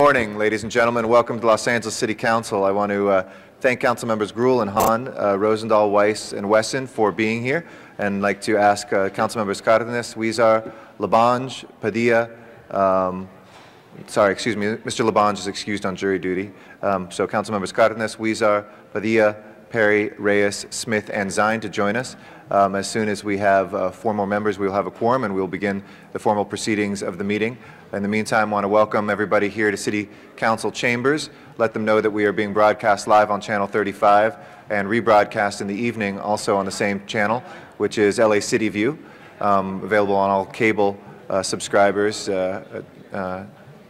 Morning, ladies and gentlemen. Welcome to Los Angeles City Council. I want to thank Council Members Gruhl and Hahn, Rosendahl, Weiss, and Wesson for being here, and like to ask Council Members Cardenas, Huizar, Labange, Padilla. Mr. Labange is excused on jury duty. So Council Members Cardenas, Huizar, Padilla, Perry, Reyes, Smith, and Zine to join us. As soon as we have 4 more members, we will have a quorum and we will begin the formal proceedings of the meeting. In the meantime, I want to welcome everybody here to City Council chambers. Let them know that we are being broadcast live on Channel 35 and rebroadcast in the evening also on the same channel, which is LA City View, available on all cable subscribers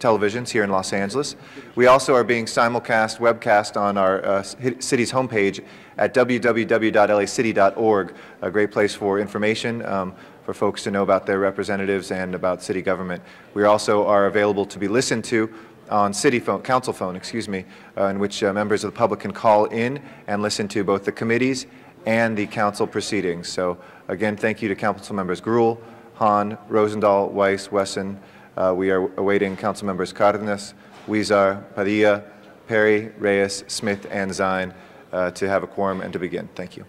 televisions here in Los Angeles. We also are being simulcast, webcast on our city's homepage at www.lacity.org, a great place for information for folks to know about their representatives and about city government. We also are available to be listened to on council phone, in which members of the public can call in and listen to both the committees and the council proceedings. So again, thank you to Council Members Gruhl, Hahn, Rosendahl, Weiss, Wesson. We are awaiting Council Members Cardenas, Huizar, Padilla, Perry, Reyes, Smith, and Zine to have a quorum and to begin. Thank you.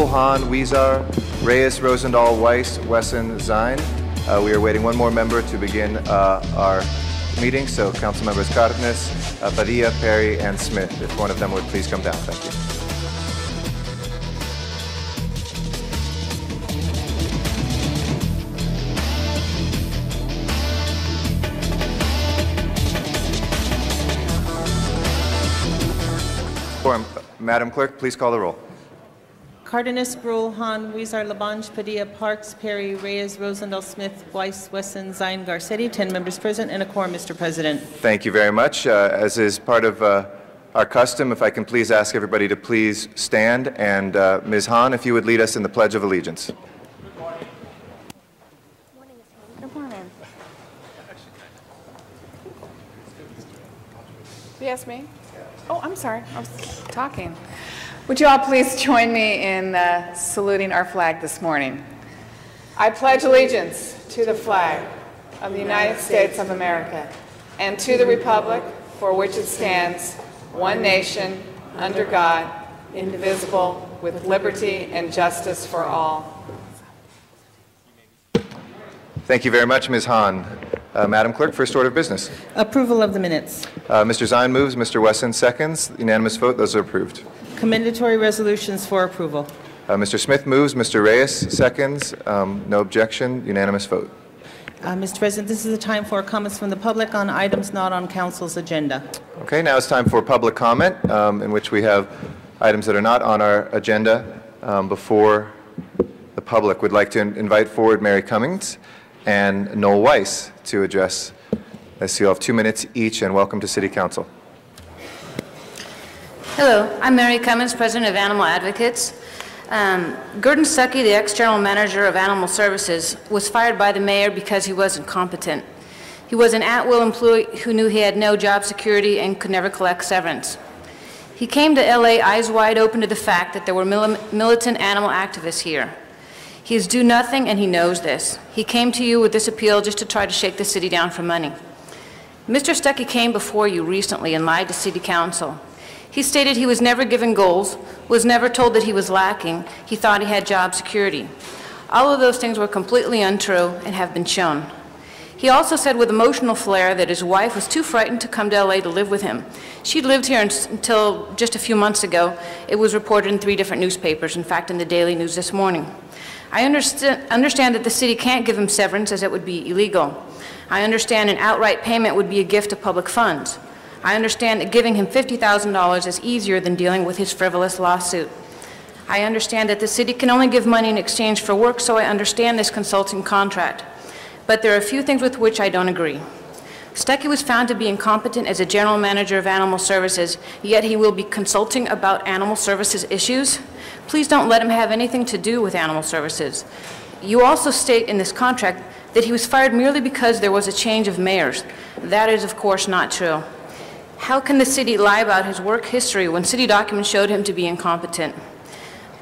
Hahn, Huizar, Reyes, Rosendahl, Weiss, Wesson, Zine. We are waiting one more member to begin our meeting, so Council Members Cardenas, Padilla, Perry, and Smith. If one of them would please come down. Thank you. Madam Clerk, please call the roll. Cardenas, Gruhl, Hahn, Huizar, Labange, Padilla, Parks, Perry, Reyes, Rosendahl, Smith, Weiss, Wesson, Zine, Garcetti. 10 members present and a quorum, Mr. President. Thank you very much. As is part of our custom, if I can please ask everybody to please stand, and Ms. Hahn, if you would lead us in the Pledge of Allegiance. Good morning. Good morning. You asked me? Oh, I'm sorry. I was talking. Would you all please join me in saluting our flag this morning? I pledge allegiance to the flag of the United States of America and to the republic for which it stands, one nation, under God, indivisible, with liberty and justice for all. Thank you very much, Ms. Hahn. Madam Clerk, first order of business. Approval of the minutes. Mr. Zine moves, Mr. Wesson seconds. Unanimous vote, those are approved. Commendatory resolutions for approval. Mr. Smith moves, Mr. Reyes seconds. No objection, unanimous vote. Mr. President, this is a time for comments from the public on items not on Council's agenda. Okay, now it's time for public comment, in which we have items that are not on our agenda before the public. Would like to invite forward Mary Cummings and Noel Weiss to address us. You'll have 2 minutes each, and welcome to City Council. Hello, I'm Mary Cummins, President of Animal Advocates. Gordon Stuckey, the ex-general manager of Animal Services, was fired by the mayor because he was incompetent. He was an at-will employee who knew he had no job security and could never collect severance. He came to LA eyes wide open to the fact that there were militant animal activists here. He is due nothing, and he knows this. He came to you with this appeal just to try to shake the city down for money. Mr. Stuckey came before you recently and lied to City Council. He stated he was never given goals, was never told that he was lacking, he thought he had job security. All of those things were completely untrue and have been shown. He also said with emotional flair that his wife was too frightened to come to LA to live with him. She'd lived here until just a few months ago. It was reported in 3 different newspapers, in fact in the Daily News this morning. I understand that the city can't give him severance as it would be illegal. I understand an outright payment would be a gift of public funds. I understand that giving him $50,000 is easier than dealing with his frivolous lawsuit. I understand that the city can only give money in exchange for work, so I understand this consulting contract. But there are a few things with which I don't agree. Stuckey was found to be incompetent as a general manager of Animal Services, yet he will be consulting about Animal Services issues. Please don't let him have anything to do with Animal Services. You also state in this contract that he was fired merely because there was a change of mayors. That is, of course, not true. How can the city lie about his work history when city documents showed him to be incompetent?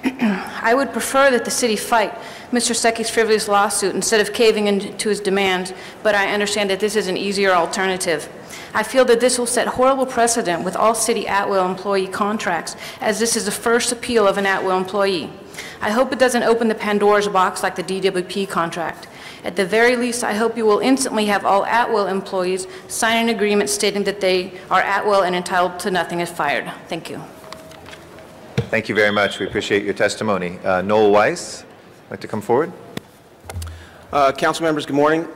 I would prefer that the city fight Mr. Stuckey's frivolous lawsuit instead of caving into his demands, but I understand that this is an easier alternative. I feel that this will set horrible precedent with all city at-will employee contracts, as this is the first appeal of an at-will employee. I hope it doesn't open the Pandora's box like the DWP contract. At the very least, I hope you will instantly have all at-will employees sign an agreement stating that they are at-will and entitled to nothing if fired. Thank you. Thank you very much. We appreciate your testimony. Noel Weiss, like to come forward? Council members, good morning.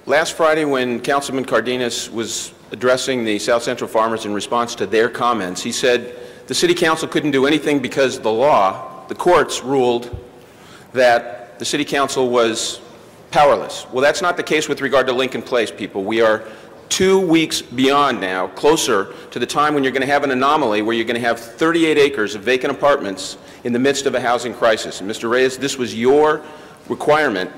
Last Friday, when Councilman Cardenas was addressing the South Central farmers in response to their comments, he said the City Council couldn't do anything because the courts ruled that the City Council was powerless. Well, that's not the case with regard to Lincoln Place, people. We are 2 weeks beyond now, closer to the time when you're going to have an anomaly where you're going to have 38 acres of vacant apartments in the midst of a housing crisis. And Mr. Reyes, this was your requirement.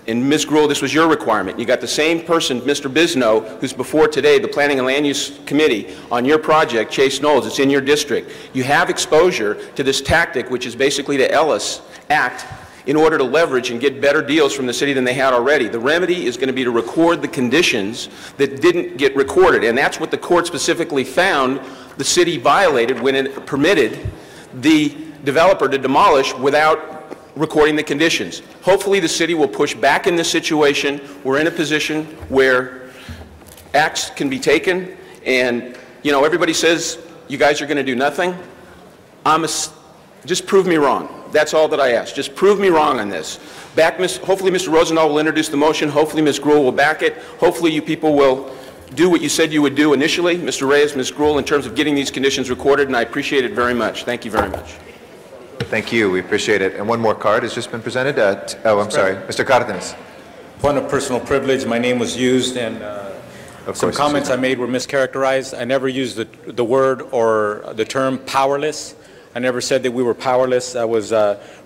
And Ms. Gruhl, this was your requirement. You got the same person, Mr. Bisno, who's before today, the Planning and Land Use Committee, on your project, Chase Knowles. It's in your district. You have exposure to this tactic, which is basically the Ellis Act, in order to leverage and get better deals from the city than they had already. The remedy is going to be to record the conditions that didn't get recorded, and that's what the court specifically found the city violated when it permitted the developer to demolish without recording the conditions. Hopefully the city will push back in this situation. We're in a position where acts can be taken, and everybody says you guys are going to do nothing. Just prove me wrong. That's all that I ask. Just prove me wrong on this. Hopefully Mr. Rosendahl will introduce the motion. Hopefully Ms. Gruhl will back it. Hopefully you people will do what you said you would do initially, Mr. Reyes, Ms. Gruhl, in terms of getting these conditions recorded, and I appreciate it very much. Thank you very much. Thank you. We appreciate it. And one more card has just been presented. I'm sorry. Mr. Cardenas. Point of personal privilege. My name was used, and some comments I made were mischaracterized. I never used the word or the term powerless. I never said that we were powerless. I was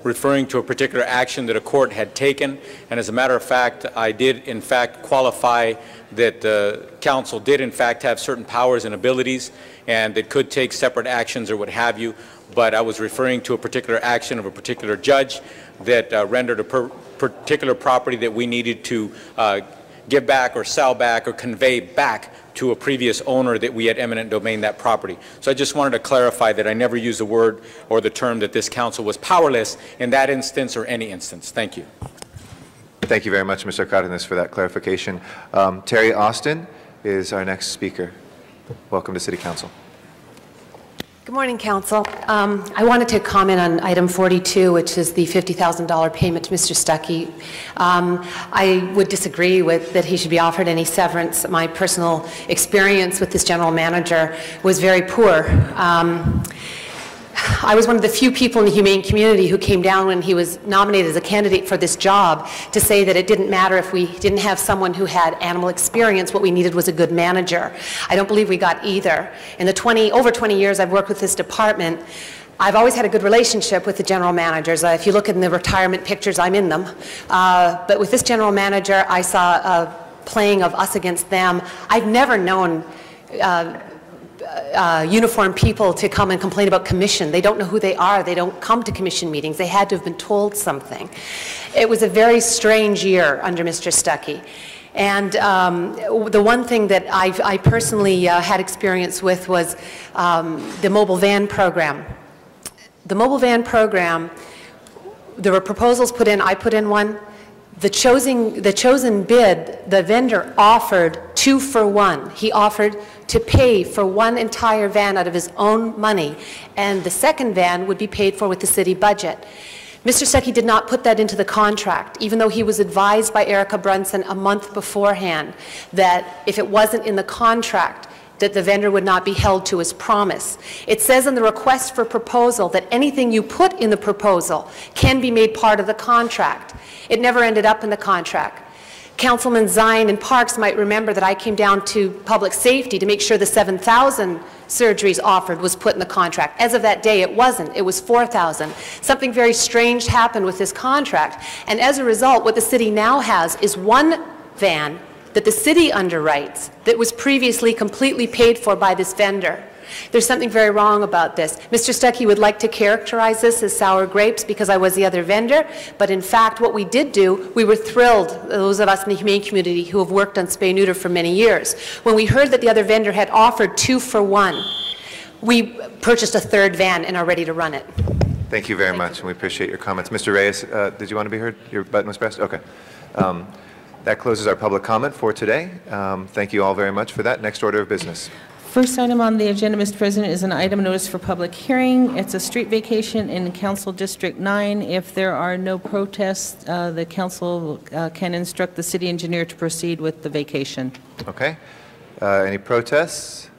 referring to a particular action that a court had taken, and as a matter of fact, I did in fact qualify that the council did in fact have certain powers and abilities, and it could take separate actions or what have you, but I was referring to a particular action of a particular judge that rendered a particular property that we needed to give back or sell back or convey back to a previous owner that we had eminent domain that property. So I just wanted to clarify that I never used the word or the term that this council was powerless in that instance or any instance. Thank you. Thank you very much, Mr. Cardenas, for that clarification. Terry Austin is our next speaker. Welcome to City Council. Good morning, Council. I wanted to comment on item 42, which is the $50,000 payment to Mr. Stuckey. I would disagree with that he should be offered any severance. My personal experience with this general manager was very poor. I was one of the few people in the humane community who came down when he was nominated as a candidate for this job to say that it didn't matter if we didn't have someone who had animal experience, what we needed was a good manager. I don't believe we got either. In the over 20 years I've worked with this department, I've always had a good relationship with the general managers. If you look in the retirement pictures, I'm in them. But with this general manager, I saw a playing of us against them. I've never known uniformed people to come and complain about commission. They don't know who they are. They don't come to commission meetings. They had to have been told something. It was a very strange year under Mr. Stuckey. And the one thing that I personally had experience with was the mobile van program. The mobile van program, there were proposals put in, I put in one. The chosen bid, the vendor offered 2 for 1. He offered to pay for one entire van out of his own money, and the second van would be paid for with the city budget. Mr. Stuckey did not put that into the contract, even though he was advised by Erica Brunson a month beforehand that if it wasn't in the contract, that the vendor would not be held to his promise. It says in the request for proposal that anything you put in the proposal can be made part of the contract. It never ended up in the contract. Councilman Zine and Parks might remember that I came down to public safety to make sure the 7,000 surgeries offered was put in the contract. As of that day, it wasn't. It was 4,000. Something very strange happened with this contract, and as a result, what the city now has is one van that the city underwrites that was previously completely paid for by this vendor. There's something very wrong about this. Mr. Stuckey would like to characterize this as sour grapes because I was the other vendor, but in fact what we did do, we were thrilled, those of us in the humane community who have worked on spay-neuter for many years. When we heard that the other vendor had offered 2 for 1, we purchased a third van and are ready to run it. Thank you very much, and we appreciate your comments. Mr. Reyes, did you want to be heard? Your button was pressed? Okay. That closes our public comment for today. Thank you all very much for that. Next order of business. First item on the agenda, Mr. President, is an item notice for public hearing. It's a street vacation in Council District 9. If there are no protests, the council can instruct the city engineer to proceed with the vacation. Okay. Any protests?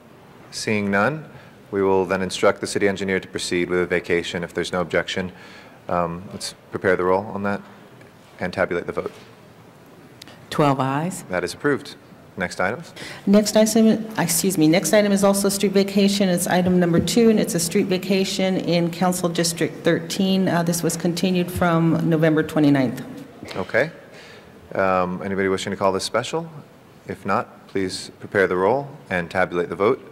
Seeing none, we will then instruct the city engineer to proceed with a vacation if there's no objection. Let's prepare the roll on that and tabulate the vote. 12 ayes. That is approved. Next items. Next item is also street vacation. It's item number 2, and it's a street vacation in Council District 13. This was continued from November 29th. Okay. Anybody wishing to call this special? If not, please prepare the roll and tabulate the vote.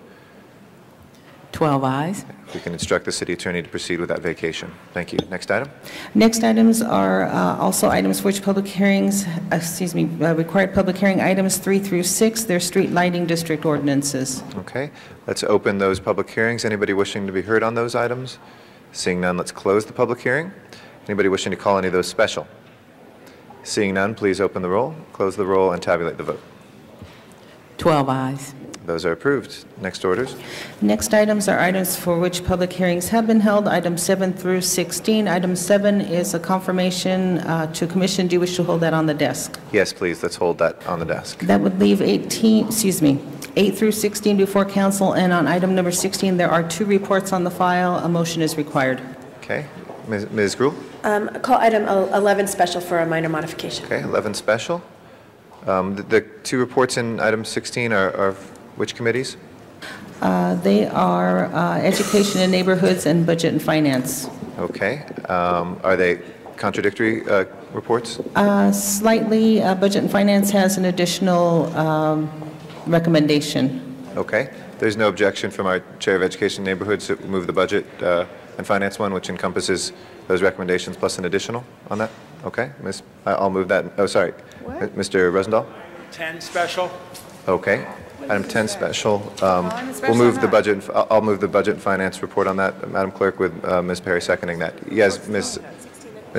12 ayes. We can instruct the city attorney to proceed with that vacation. Thank you. Next item. Next items are also items for which public hearings, required public hearing items 3 through 6. They're street lighting district ordinances. Okay. Let's open those public hearings. Anybody wishing to be heard on those items? Seeing none, let's close the public hearing. Anybody wishing to call any of those special? Seeing none, please open the roll, close the roll, and tabulate the vote. 12 ayes. Those are approved. Next orders. Next items are items for which public hearings have been held, items 7 through 16. Item 7 is a confirmation to commission. Do you wish to hold that on the desk? Yes, please. Let's hold that on the desk. That would leave 8 through 16 before council, and on item number 16, there are 2 reports on the file. A motion is required. Okay. Ms. Gruhl? Call item 11 special for a minor modification. Okay, 11 special. The 2 reports in item 16 are which committees? They are Education and Neighborhoods and Budget and Finance. Okay. Are they contradictory reports? Slightly. Budget and Finance has an additional recommendation. Okay. There's no objection from our Chair of Education and Neighborhoods to move the Budget and Finance one, which encompasses those recommendations plus an additional on that? Okay. I'll move that. Oh, sorry. What? Mr. Rosendahl? 10 special. Okay. Item 10 special. We'll move the budget. I'll move the Budget and Finance report on that, Madam Clerk, with Ms. Perry seconding that. Yes, Ms.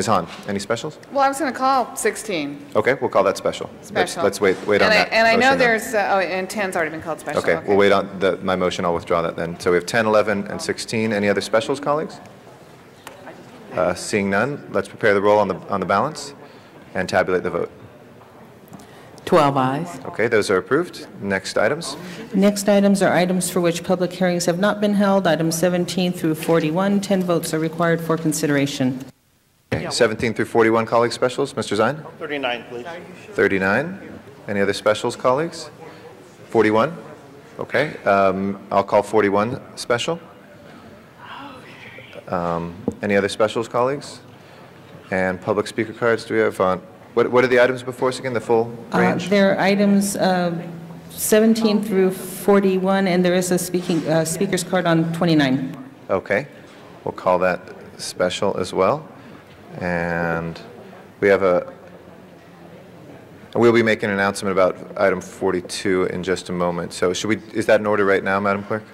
Hahn, any specials? Well, I was going to call 16. Okay, we'll call that special. Special. Let's wait on that. And I know motion there's, and 10's already been called special. Okay, we'll wait on my motion. I'll withdraw that then. So we have 10, 11, and 16. Any other specials, colleagues? Seeing none, let's prepare the roll on the balance and tabulate the vote. 12 ayes. Okay, those are approved. Next items. Next items are items for which public hearings have not been held, items 17 through 41. 10 votes are required for consideration. Okay, 17 through 41, colleagues, specials. Mr. Zine? 39, please. 39. Any other specials, colleagues? 41? Okay, I'll call 41 special. Any other specials, colleagues? And public speaker cards, do we have on? What are the items before us again, the full range? There are items 17 through 41, and there is a speaker's card on 29. Okay, we'll call that special as well. And we have we'll be making an announcement about item 42 in just a moment. So is that in order right now, Madam Clerk?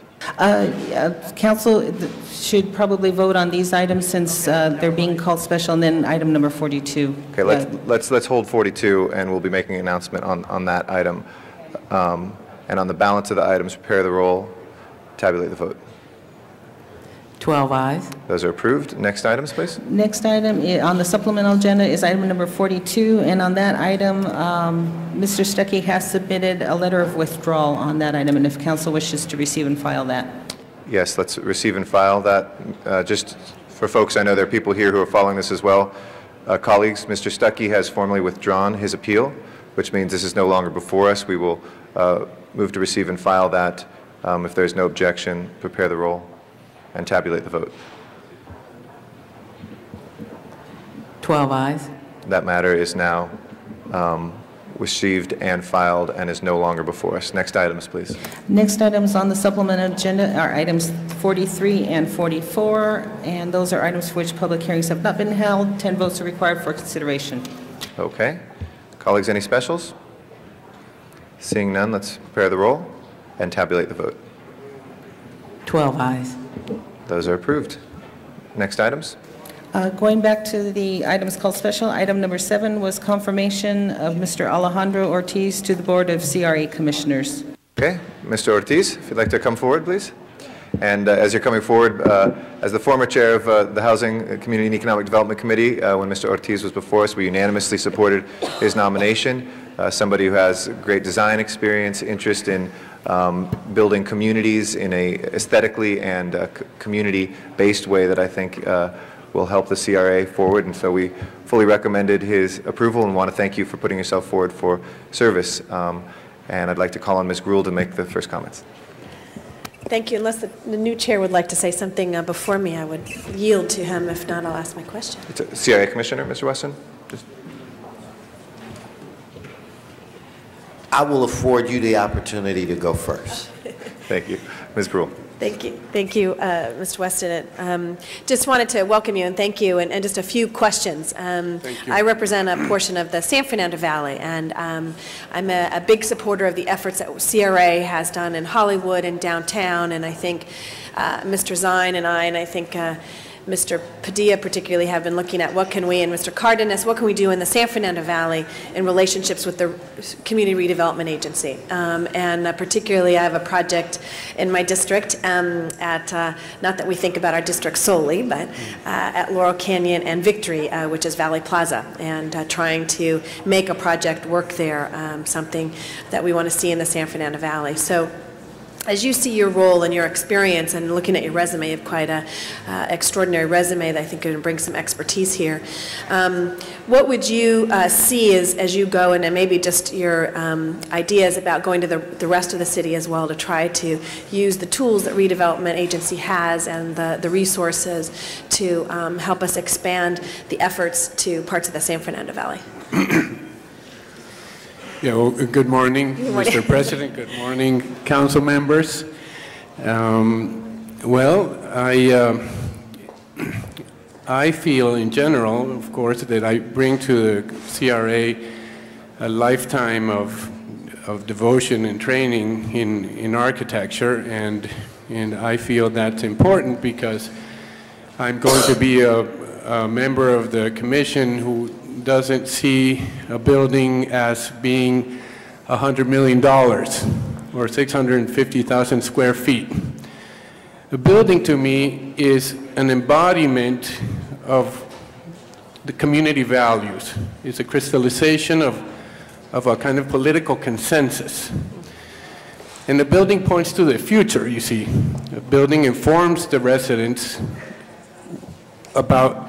Council should probably vote on these items since they're being called special, and then item number 42. Okay, let's hold 42, and we'll be making an announcement on that item. And on the balance of the items, prepare the roll, tabulate the vote. 12 ayes. Those are approved. Next items, please. Next item on the supplemental agenda is item number 42, and on that item, Mr. Stuckey has submitted a letter of withdrawal on that item, and if council wishes to receive and file that. Yes, let's receive and file that. Just for folks, I know there are people here who are following this as well. Colleagues, Mr. Stuckey has formally withdrawn his appeal, which means this is no longer before us. We will move to receive and file that. If there's no objection, prepare the roll and tabulate the vote. 12 ayes. That matter is now received and filed and is no longer before us. Next items, please. Next items on the supplemental agenda are items 43 and 44, and those are items for which public hearings have not been held. 10 votes are required for consideration. Okay. Colleagues, any specials? Seeing none, let's prepare the roll and tabulate the vote. 12 ayes. Those are approved. Next items. Going back to the items called special, item number 7 was confirmation of Mr. Alejandro Ortiz to the Board of CRA Commissioners. Okay. Mr. Ortiz, if you'd like to come forward, please. And as you're coming forward, as the former chair of the Housing, Community and Economic Development Committee, when Mr. Ortiz was before us, we unanimously supported his nomination. Somebody who has great design experience, interest in building communities in a aesthetically and community-based way that I think will help the CRA forward. And so we fully recommended his approval and want to thank you for putting yourself forward for service. And I'd like to call on Ms. Gruhl to make the first comments. Thank you. Unless the new chair would like to say something before me, I would yield to him. If not, I'll ask my question. It's a CRA Commissioner, Mr. Weston. I will afford you the opportunity to go first. Thank you. Ms. Gruhl. Thank you. Thank you, Mr. Weston. Just wanted to welcome you and thank you, and just a few questions. Thank you. I represent a portion of the San Fernando Valley, and I'm a big supporter of the efforts that CRA has done in Hollywood and downtown, and I think Mr. Zine and I think Mr. Padilla particularly have been looking at what can we, and Mr. Cardenas, what can we do in the San Fernando Valley in relationships with the Community Redevelopment Agency. And particularly I have a project in my district not that we think about our district solely, but at Laurel Canyon and Victory, which is Valley Plaza, and trying to make a project work there, something that we want to see in the San Fernando Valley. So as you see your role and your experience and looking at your resume, you have quite an extraordinary resume that I think can bring some expertise here. What would you see as you go, and maybe just your ideas about going to the rest of the city as well to try to use the tools that Redevelopment Agency has and the resources to help us expand the efforts to parts of the San Fernando Valley? Yeah, well, good morning, Mr. President. Good morning, council members. I feel in general, of course, that I bring to the CRA a lifetime of devotion and training in architecture, and I feel that's important because I'm going to be a member of the commission who doesn't see a building as being $100 million or 650,000 square feet. A building to me is an embodiment of the community values. It's a crystallization of of a kind of political consensus. And the building points to the future, you see. The building informs the residents about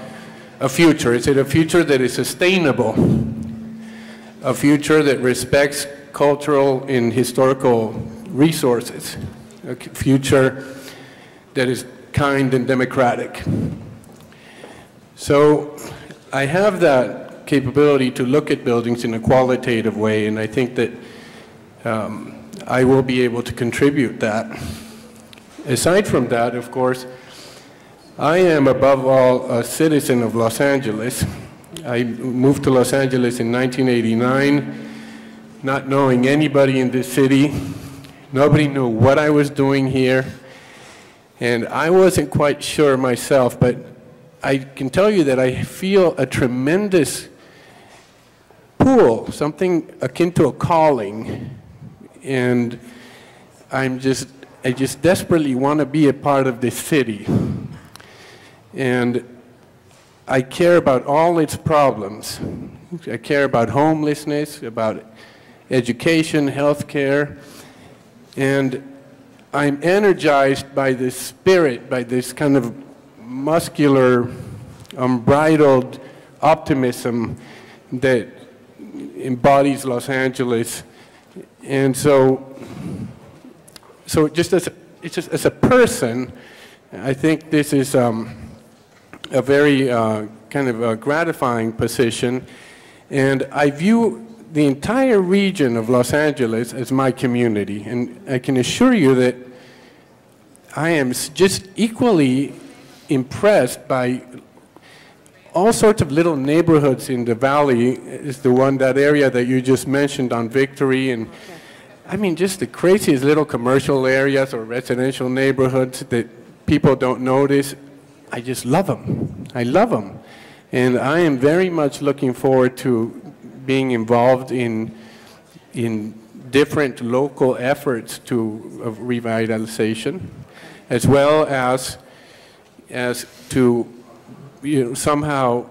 a future. Is it a future that is sustainable? A future that respects cultural and historical resources? A future that is kind and democratic? So I have that capability to look at buildings in a qualitative way, and I think that I will be able to contribute that. Aside from that, of course, I am above all a citizen of Los Angeles. I moved to Los Angeles in 1989, not knowing anybody in this city. Nobody knew what I was doing here, and I wasn't quite sure myself, but I can tell you that I feel a tremendous pull, something akin to a calling, and I just desperately want to be a part of this city. And I care about all its problems. I care about homelessness, about education, health care, and I'm energized by this spirit, by this kind of muscular, unbridled optimism that embodies Los Angeles. And so just as a person, I think this is a very kind of a gratifying position. And I view the entire region of Los Angeles as my community. And I can assure you that I am just equally impressed by all sorts of little neighborhoods in the valley. Is that area that you just mentioned on Victory, and I mean just the craziest little commercial areas or residential neighborhoods that people don't notice. I just love them. I love them. And I am very much looking forward to being involved in different local efforts of revitalization, as well as to somehow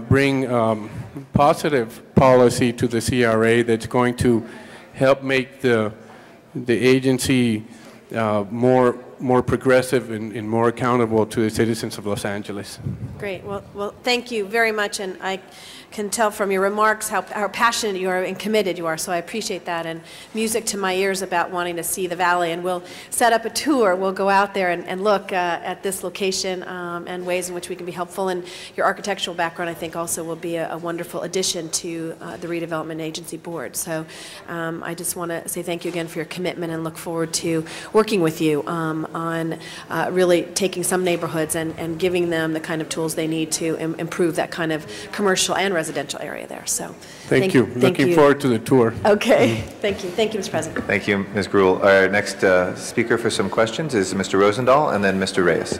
bring positive policy to the CRA that's going to help make the agency more progressive and more accountable to the citizens of Los Angeles. Great. Well, thank you very much, and I can tell from your remarks how passionate you are and committed you are, so I appreciate that, and music to my ears about wanting to see the valley. And we'll set up a tour. We'll go out there and look at this location and ways in which we can be helpful. And your architectural background, I think, also will be a wonderful addition to the Redevelopment Agency Board. So I just want to say thank you again for your commitment and look forward to working with you on really taking some neighborhoods and giving them the kind of tools they need to improve that kind of commercial and residential area there. So thank you. Looking forward to the tour. Okay. Thank you. Thank you, Mr. President. Thank you, Ms. Gruhl. Our next speaker for some questions is Mr. Rosendahl and then Mr. Reyes.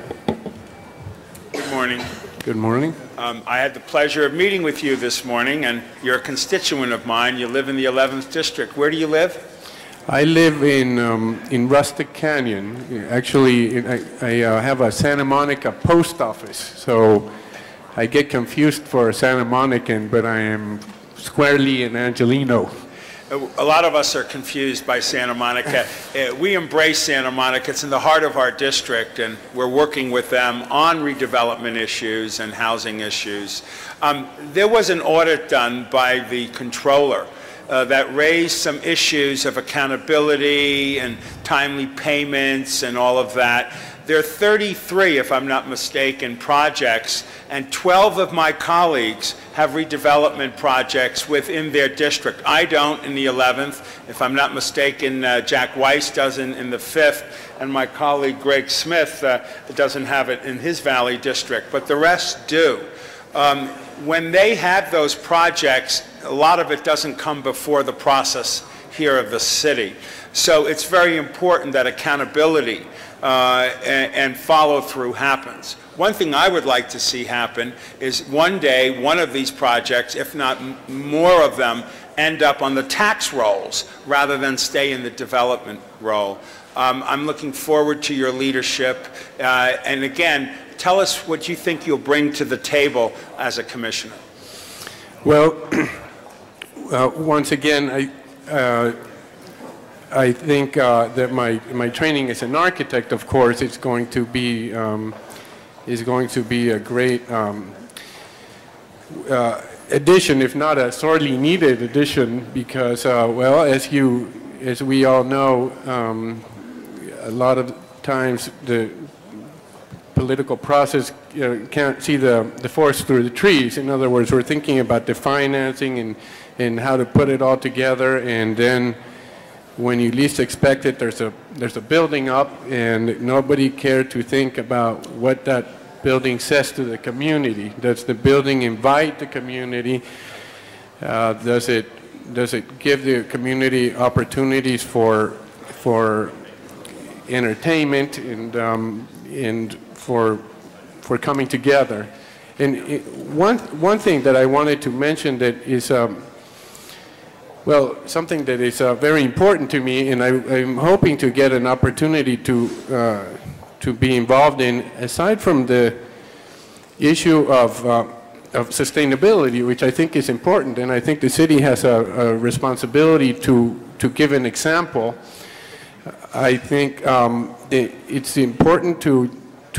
Good morning. Good morning. I had the pleasure of meeting with you this morning, and you're a constituent of mine. You live in the 11th District. Where do you live? I live in Rustic Canyon. Actually, I have a Santa Monica post office, so I get confused for a Santa Monican, but I am squarely an Angelino. A lot of us are confused by Santa Monica. We embrace Santa Monica. It's in the heart of our district, and we're working with them on redevelopment issues and housing issues. There was an audit done by the controller that raised some issues of accountability and timely payments and all of that. There are 33, if I'm not mistaken, projects, and 12 of my colleagues have redevelopment projects within their district. I don't in the 11th. If I'm not mistaken, Jack Weiss doesn't in the 5th, and my colleague Greg Smith doesn't have it in his Valley district, but the rest do. When they have those projects, a lot of it doesn't come before the process here of the city. So it's very important that accountability and follow-through happens. One thing I would like to see happen is one day one of these projects, if not more of them, end up on the tax rolls rather than stay in the development role. I'm looking forward to your leadership. And again, tell us what you think you'll bring to the table as a commissioner. Well, once again, I think that my training as an architect, of course, is going to be a great addition, if not a sorely needed addition, because well, as we all know, a lot of times the political process can't see the forest through the trees. In other words, we're thinking about the financing and how to put it all together, and then when you least expect it, there's a building up, and nobody cared to think about what that building says to the community. Does the building invite the community? Does it give the community opportunities for entertainment and for coming together? And one thing that I wanted to mention that is well, something that is very important to me, and I'm hoping to get an opportunity to be involved in, aside from the issue of sustainability, which I think is important, and I think the city has a responsibility to give an example. I think it's important to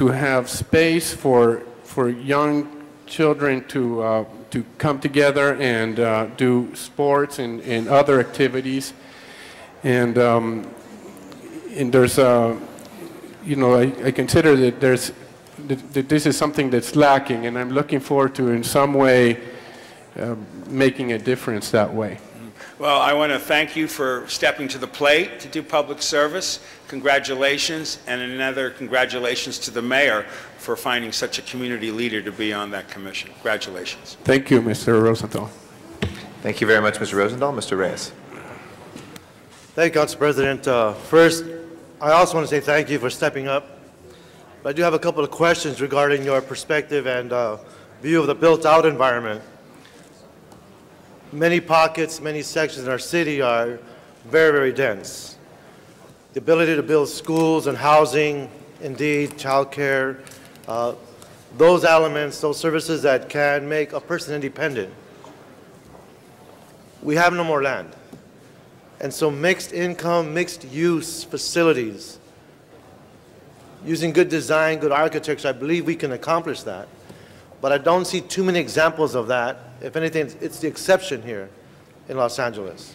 have space for young children to come together and do sports and other activities, and there's you know, I consider that that this is something that's lacking, and I'm looking forward to in some way making a difference that way. Well, I want to thank you for stepping to the plate to do public service. Congratulations, and another congratulations to the mayor for finding such a community leader to be on that commission. Congratulations. Thank you, Mr. Rosenthal. Thank you very much, Mr. Rosendahl. Mr. Reyes. Thank you, Council President. First, I also want to say thank you for stepping up. But I do have a couple of questions regarding your perspective and view of the built-out environment. Many pockets, many sections in our city are very, very dense. The ability to build schools and housing, indeed, childcare, those elements, those services that can make a person independent. We have no more land. And so mixed income, mixed use facilities, using good design, good architecture, I believe we can accomplish that. But I don't see too many examples of that. If anything, it's the exception here in Los Angeles.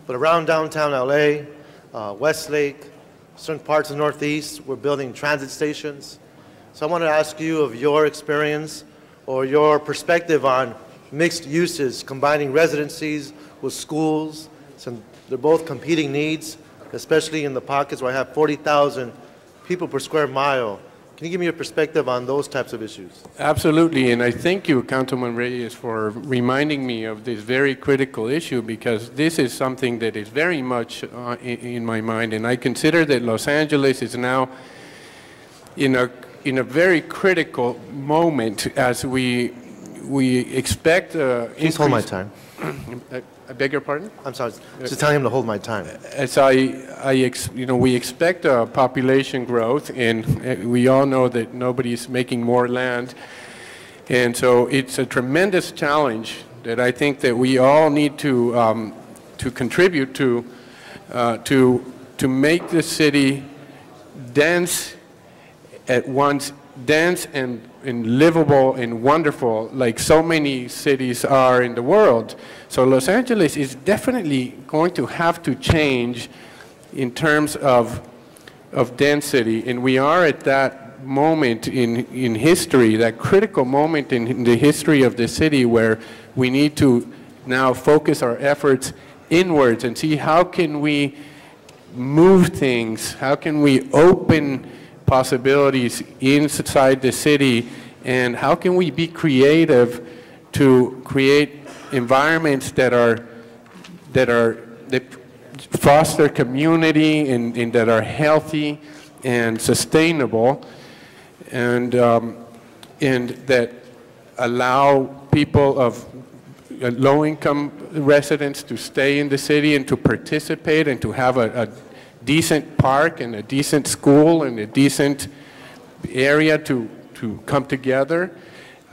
But around downtown LA, Westlake, certain parts of the Northeast, we're building transit stations. So I want to ask you of your experience or your perspective on mixed uses, combining residencies with schools. So they're both competing needs, especially in the pockets where I have 40,000 people per square mile. Can you give me your perspective on those types of issues? Absolutely, and I thank you, Councilman Reyes, for reminding me of this very critical issue, because this is something that is very much in my mind, and I consider that Los Angeles is now in a very critical moment as we expect Please hold my time. I beg your pardon? I'm sorry, just telling him to hold my time. As we expect population growth, and we all know that nobody's making more land, and so it's a tremendous challenge that I think that we all need to contribute to make the city dense at once, dense and livable and wonderful, like so many cities are in the world. So Los Angeles is definitely going to have to change in terms of density, and we are at that moment in history, that critical moment in the history of the city, where we need to now focus our efforts inwards and see how can we move things, how can we open possibilities inside the city, and how can we be creative to create environments that foster community and that are healthy and sustainable, and that allow people of low-income residents to stay in the city and to participate and to have a decent park and a decent school and a decent area to come together.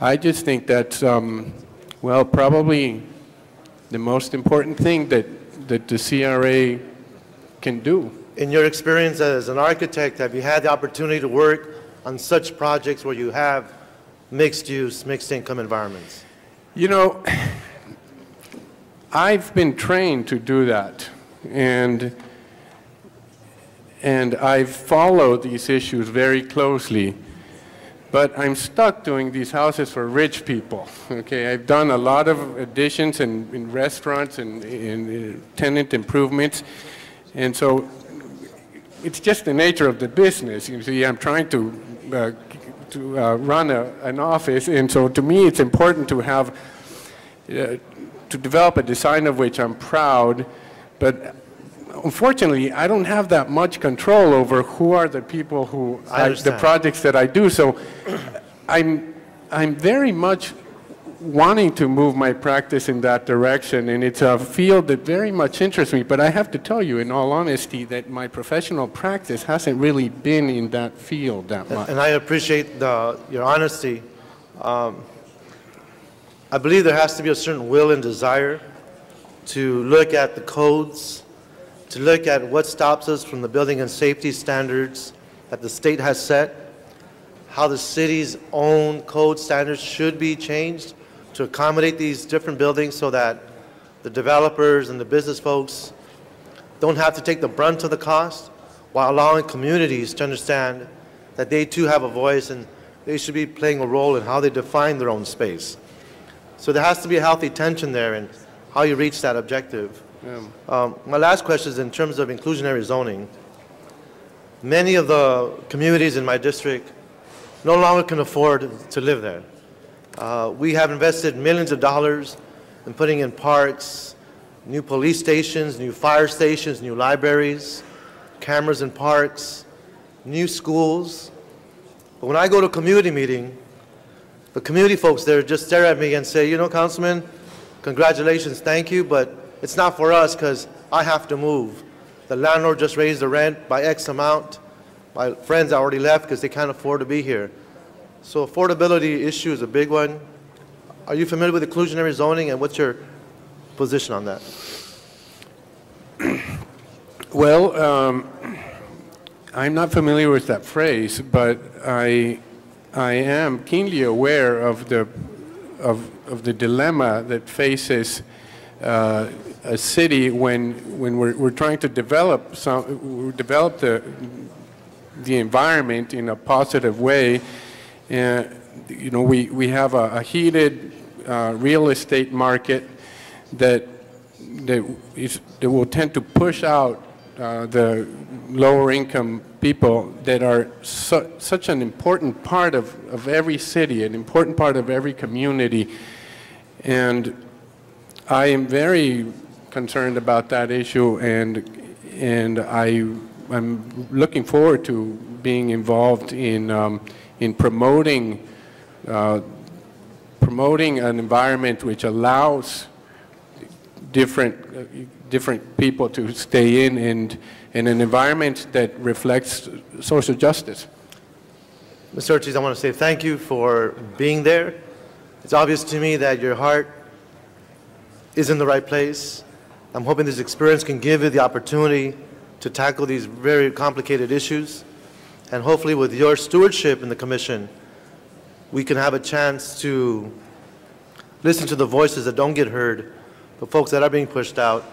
I just think that's, well, probably the most important thing that the CRA can do. In your experience as an architect, have you had the opportunity to work on such projects where you have mixed-use, mixed-income environments? You know, I've been trained to do that, and I've followed these issues very closely, but I'm stuck doing these houses for rich people. Okay, I've done a lot of additions in restaurants and in tenant improvements, and so it's just the nature of the business. You see, I'm trying to run an office, and so to me it's important to have to develop a design of which I'm proud, but unfortunately I don't have that much control over who are the people who the projects that I do. So I'm very much wanting to move my practice in that direction, and it's a field that very much interests me, but I have to tell you in all honesty that my professional practice hasn't really been in that field that much. And I appreciate your honesty. I believe there has to be a certain will and desire to look at the codes, to look at what stops us from the building and safety standards that the state has set, how the city's own code standards should be changed to accommodate these different buildings so that the developers and the business folks don't have to take the brunt of the cost, while allowing communities to understand that they too have a voice and they should be playing a role in how they define their own space. So there has to be a healthy tension there in how you reach that objective. Yeah. My last question is in terms of inclusionary zoning. Many of the communities in my district no longer can afford to live there. We have invested millions of dollars in putting in parks, new police stations, new fire stations, new libraries, cameras in parks, new schools. But when I go to a community meeting, the community folks there just stare at me and say, you know, Councilman, congratulations, thank you, but it's not for us because I have to move. The landlord just raised the rent by X amount. My friends already left because they can't afford to be here. So affordability issue is a big one. Are you familiar with inclusionary zoning, and what's your position on that? Well, I'm not familiar with that phrase, but I am keenly aware of the dilemma that faces a city when we're trying to develop the environment in a positive way. You know, we have a heated real estate market that will tend to push out the lower income people that are such an important part of every city, an important part of every community. And I am very concerned about that issue, and I'm looking forward to being involved in promoting an environment which allows different people to stay in, and an environment that reflects social justice. Mr. Ortiz, I want to say thank you for being there. It's obvious to me that your heart is in the right place. I'm hoping this experience can give you the opportunity to tackle these very complicated issues. And hopefully with your stewardship in the Commission, we can have a chance to listen to the voices that don't get heard, the folks that are being pushed out,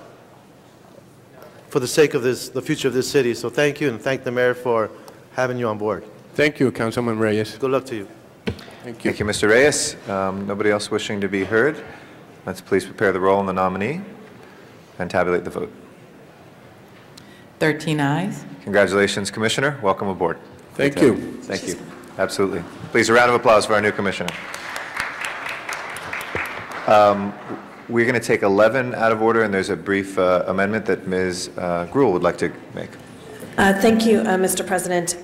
for the sake of the future of this city. So thank you, and thank the Mayor for having you on board. Thank you, Councilman Reyes. Good luck to you. Thank you. Thank you, Mr. Reyes. Nobody else wishing to be heard? Let's please prepare the roll on the nominee and tabulate the vote. 13 ayes. Congratulations, Commissioner. Welcome aboard. Thank you. Thank you. Absolutely. Please, a round of applause for our new Commissioner. We're going to take 11 out of order, and there's a brief amendment that Ms. Gruhl would like to make. Thank you, Mr. President.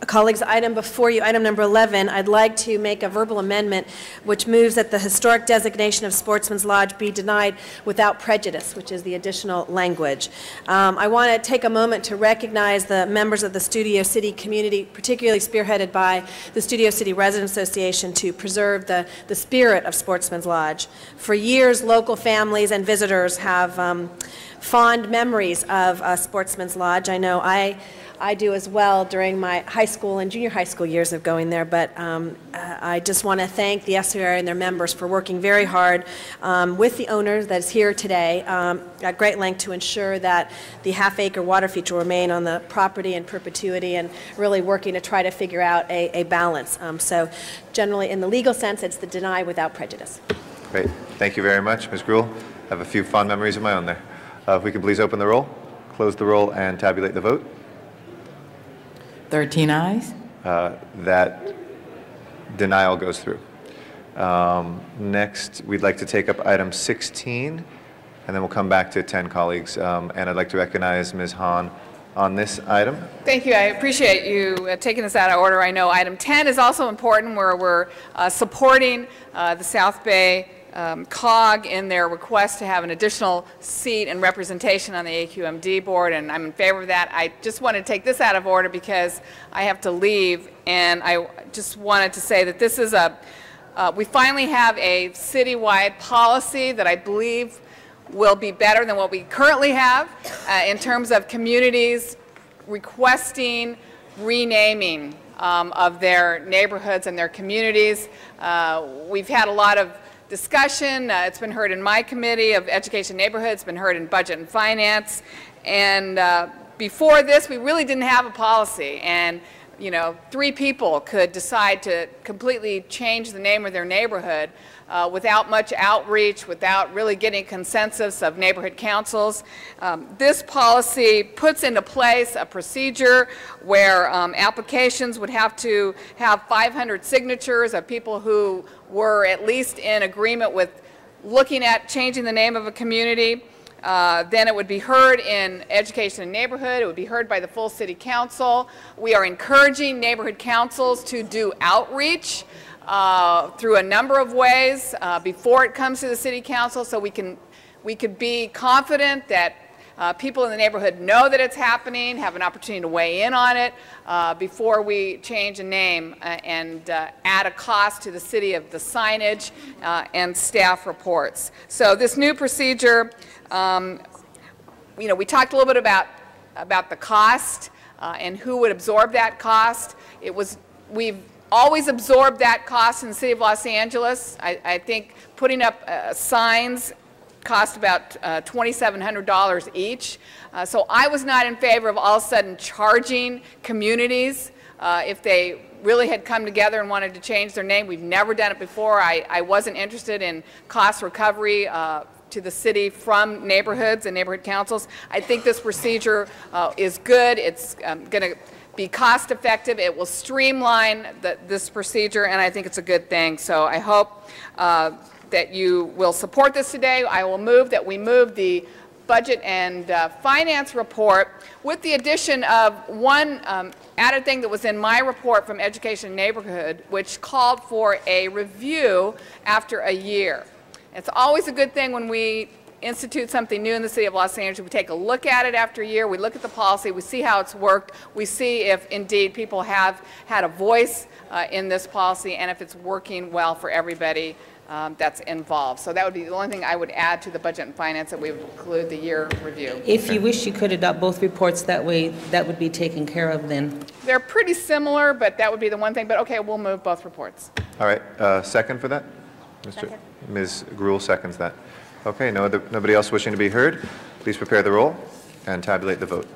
Colleagues, item before you, item number 11, I'd like to make a verbal amendment which moves that the historic designation of Sportsman's Lodge be denied without prejudice, which is the additional language. I want to take a moment to recognize the members of the Studio City community, particularly spearheaded by the Studio City Residents Association, to preserve the spirit of Sportsman's Lodge. For years, local families and visitors have fond memories of Sportsman's Lodge. I know I do as well during my high school and junior high school years of going there, but I just want to thank the SRA and their members for working very hard with the owner that is here today at great length to ensure that the half-acre water feature will remain on the property in perpetuity, and really working to try to figure out a balance. So generally, in the legal sense, it's the deny without prejudice. Great. Thank you very much, Ms. Gruhl. I have a few fond memories of my own there. If we could please open the roll, close the roll, and tabulate the vote. 13 ayes. That denial goes through. Next, we'd like to take up item 16, and then we'll come back to 10 colleagues. And I'd like to recognize Ms. Hahn on this item. Thank you. I appreciate you taking this out of order. I know item 10 is also important, where we're supporting the South Bay COG in their request to have an additional seat and representation on the AQMD board, and I'm in favor of that. I just want to take this out of order because I have to leave, and I just wanted to say that this is we finally have a citywide policy that I believe will be better than what we currently have in terms of communities requesting renaming of their neighborhoods and their communities. We've had a lot of discussion. It's been heard in my committee of Education Neighborhoods, it's been heard in Budget and Finance, and before this we really didn't have a policy, and 3 people could decide to completely change the name of their neighborhood without much outreach, without really getting consensus of neighborhood councils. This policy puts into place a procedure where applications would have to have 500 signatures of people who were at least in agreement with looking at changing the name of a community. Then it would be heard in Education and Neighborhood. It would be heard by the full City Council. We are encouraging neighborhood councils to do outreach through a number of ways before it comes to the City Council, so we could be confident that people in the neighborhood know that it's happening, have an opportunity to weigh in on it before we change a name and add a cost to the city of the signage and staff reports. So this new procedure, we talked a little bit about the cost and who would absorb that cost. We've always absorbed that cost in the city of Los Angeles. I think putting up signs cost about $2,700 each. So I was not in favor of all of a sudden charging communities if they really had come together and wanted to change their name. We've never done it before. I wasn't interested in cost recovery to the city from neighborhoods and neighborhood councils. I think this procedure is good. It's going to be cost effective. It will streamline this procedure, and I think it's a good thing. So I hope that you will support this today. I will move that we move the Budget and Finance report with the addition of one added thing that was in my report from Education and Neighborhood, which called for a review after a year. It's always a good thing when we institute something new in the city of Los Angeles. We take a look at it after a year, we look at the policy, we see how it's worked, we see if indeed people have had a voice in this policy and if it's working well for everybody that's involved. So that would be the only thing I would add to the Budget and Finance, that we would include the year review. If you wish, you could adopt both reports. That way, that would be taken care of then. They're pretty similar, but that would be the one thing. But okay, we'll move both reports. All right, second for that? Ms. Gruhl seconds that. Okay, nobody else wishing to be heard. Please prepare the roll and tabulate the vote.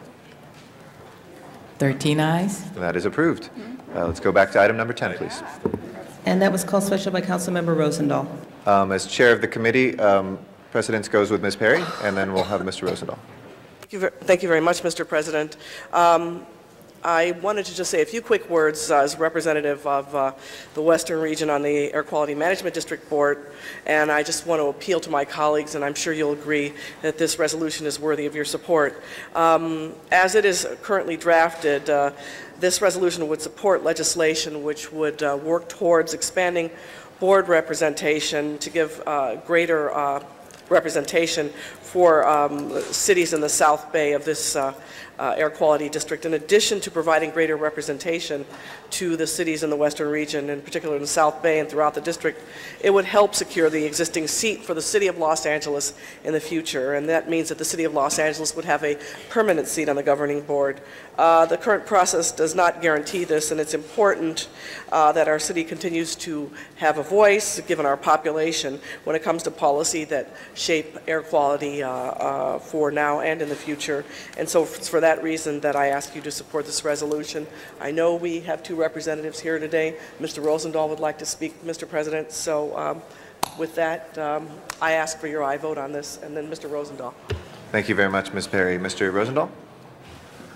13 ayes. That is approved. Let's go back to item number 10, please. And that was called special by Councilmember Rosendahl. As chair of the committee, precedence goes with Ms. Perry, and then we'll have Mr. Rosendahl. Thank you very much, Mr. President. I wanted to just say a few quick words as representative of the Western region on the Air Quality Management District Board, and I just want to appeal to my colleagues, and I'm sure you'll agree that this resolution is worthy of your support. As it is currently drafted, this resolution would support legislation which would work towards expanding board representation to give greater representation for cities in the South Bay of this air quality district, in addition to providing greater representation to the cities in the Western region, in particular in the South Bay and throughout the district. It would help secure the existing seat for the City of Los Angeles in the future, and that means that the City of Los Angeles would have a permanent seat on the governing board. The current process does not guarantee this, and it's important that our city continues to have a voice, given our population, when it comes to policy that shape air quality for now and in the future. And so it's for that reason that I ask you to support this resolution. I know we have two representatives here today. Mr. Rosendahl would like to speak, Mr. President. So with that, I ask for your aye vote on this, and then Mr. Rosendahl. Thank you very much, Ms. Perry. Mr. Rosendahl?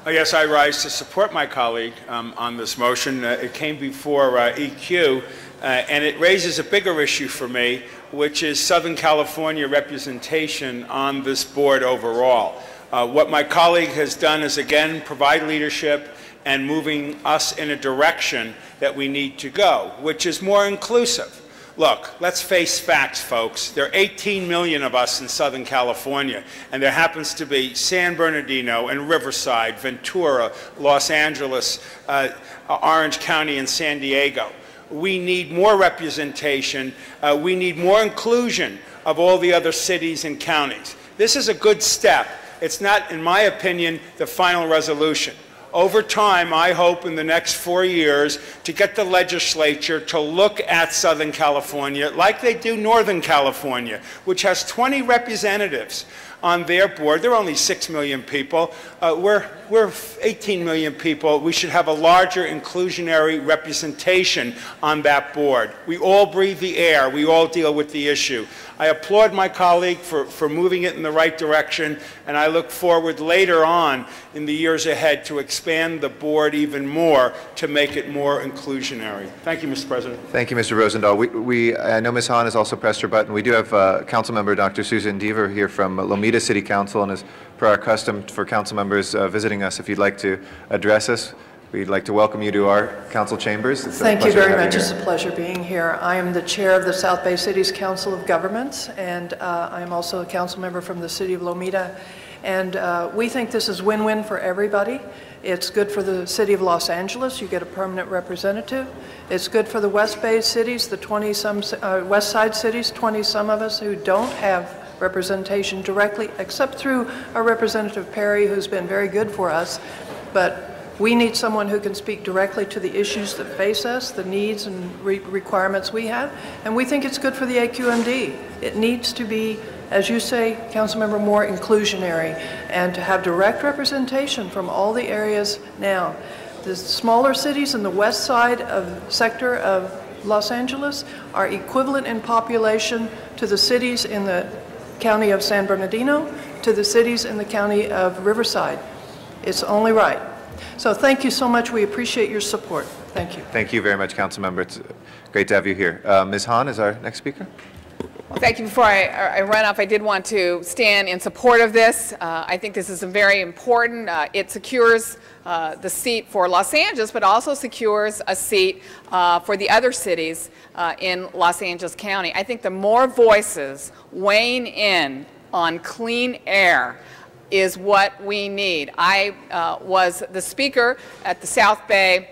Yes, I rise to support my colleague on this motion. It came before EQ, and it raises a bigger issue for me, which is Southern California representation on this board overall. What my colleague has done is, again, provide leadership and moving us in a direction that we need to go, which is more inclusive. Look, let's face facts, folks. There are 18 million of us in Southern California, and there happens to be San Bernardino and Riverside, Ventura, Los Angeles, Orange County, and San Diego. We need more representation. We need more inclusion of all the other cities and counties. This is a good step. It's not, in my opinion, the final resolution. Over time, I hope in the next 4 years to get the legislature to look at Southern California like they do Northern California, which has 20 representatives on their board. There are only 6 million people. We're 18 million people. We should have a larger inclusionary representation on that board. We all breathe the air. We all deal with the issue. I applaud my colleague for moving it in the right direction, and I look forward later on in the years ahead to expand the board even more to make it more inclusionary. Thank you, Mr. President. Thank you, Mr. Rosendahl. I know Ms. Hahn has also pressed her button. We do have Councilmember Dr. Susan Deaver here from Lomita City Council, and as per our custom for council members visiting us, if you'd like to address us, we'd like to welcome you to our council chambers. Thank you very much. It's a pleasure being here. I am the chair of the South Bay Cities Council of Governments, and I am also a council member from the city of Lomita. And we think this is win-win for everybody. It's good for the city of Los Angeles. You get a permanent representative. It's good for the West Bay cities, the 20-some West Side cities, 20-some of us who don't have representation directly, except through our Representative Perry, who's been very good for us. But we need someone who can speak directly to the issues that face us, the needs and requirements we have, and we think it's good for the AQMD. It needs to be, as you say, Councilmember, more inclusionary, and to have direct representation from all the areas now. The smaller cities in the west side of sector of Los Angeles are equivalent in population to the cities in the county of San Bernardino, to the cities in the county of Riverside. It's only right. So thank you so much. We appreciate your support. Thank you. Thank you very much, Councilmember. It's great to have you here. Ms. Hahn is our next speaker. Well, thank you. Before I run off, I did want to stand in support of this. I think this is very important. It secures the seat for Los Angeles, but also secures a seat for the other cities in Los Angeles County. I think the more voices weighing in on clean air is what we need. I was the speaker at the South Bay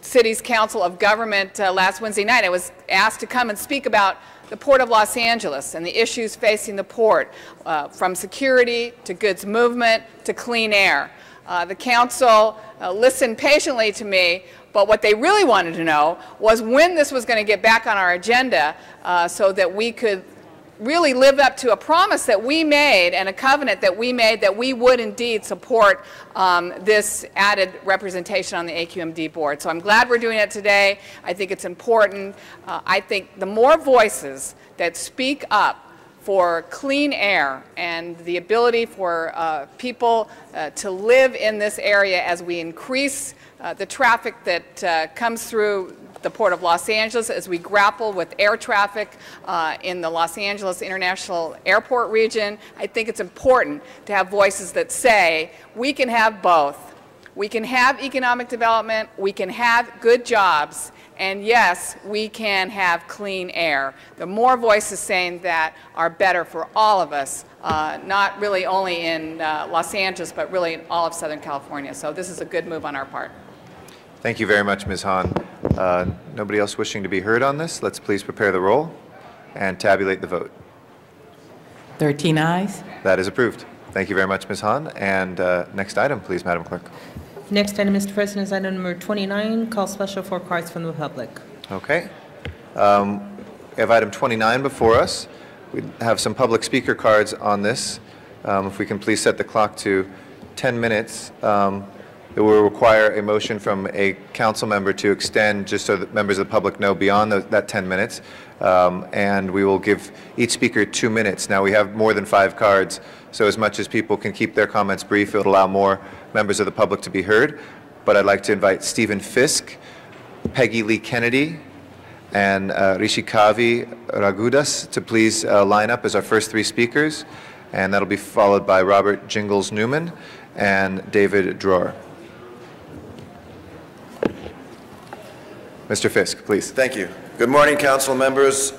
Cities Council of Government last Wednesday night. I was asked to come and speak about the Port of Los Angeles and the issues facing the port, from security to goods movement to clean air. The council listened patiently to me, but what they really wanted to know was when this was going to get back on our agenda so that we could really live up to a promise that we made and a covenant that we made that we would indeed support this added representation on the AQMD board. So I'm glad we're doing it today. I think it's important. I think the more voices that speak up for clean air and the ability for people to live in this area as we increase the traffic that comes through the Port of Los Angeles, as we grapple with air traffic in the Los Angeles International Airport region. I think it's important to have voices that say we can have both. We can have economic development, we can have good jobs, and yes, we can have clean air. The more voices saying that are better for all of us, not really only in Los Angeles, but really in all of Southern California. So this is a good move on our part. Thank you very much, Ms. Hahn. Nobody else wishing to be heard on this? Let's please prepare the roll and tabulate the vote. 13 ayes. That is approved. Thank you very much, Ms. Hahn. And next item, please, Madam Clerk. Next item, Mr. President, is item number 29, call special for cards from the public. Okay. We have item 29 before us. We have some public speaker cards on this. If we can please set the clock to 10 minutes. It will require a motion from a council member to extend, just so that members of the public know, beyond that 10 minutes. And we will give each speaker 2 minutes. Now, we have more than 5 cards, so as much as people can keep their comments brief, it will allow more members of the public to be heard. But I'd like to invite Stephen Fisk, Peggy Lee Kennedy, and Rishikavi Ragudas to please line up as our first 3 speakers. And that'll be followed by Robert Jingles Newman and David Dror. Mr. Fisk, please. Thank you. Good morning, council members.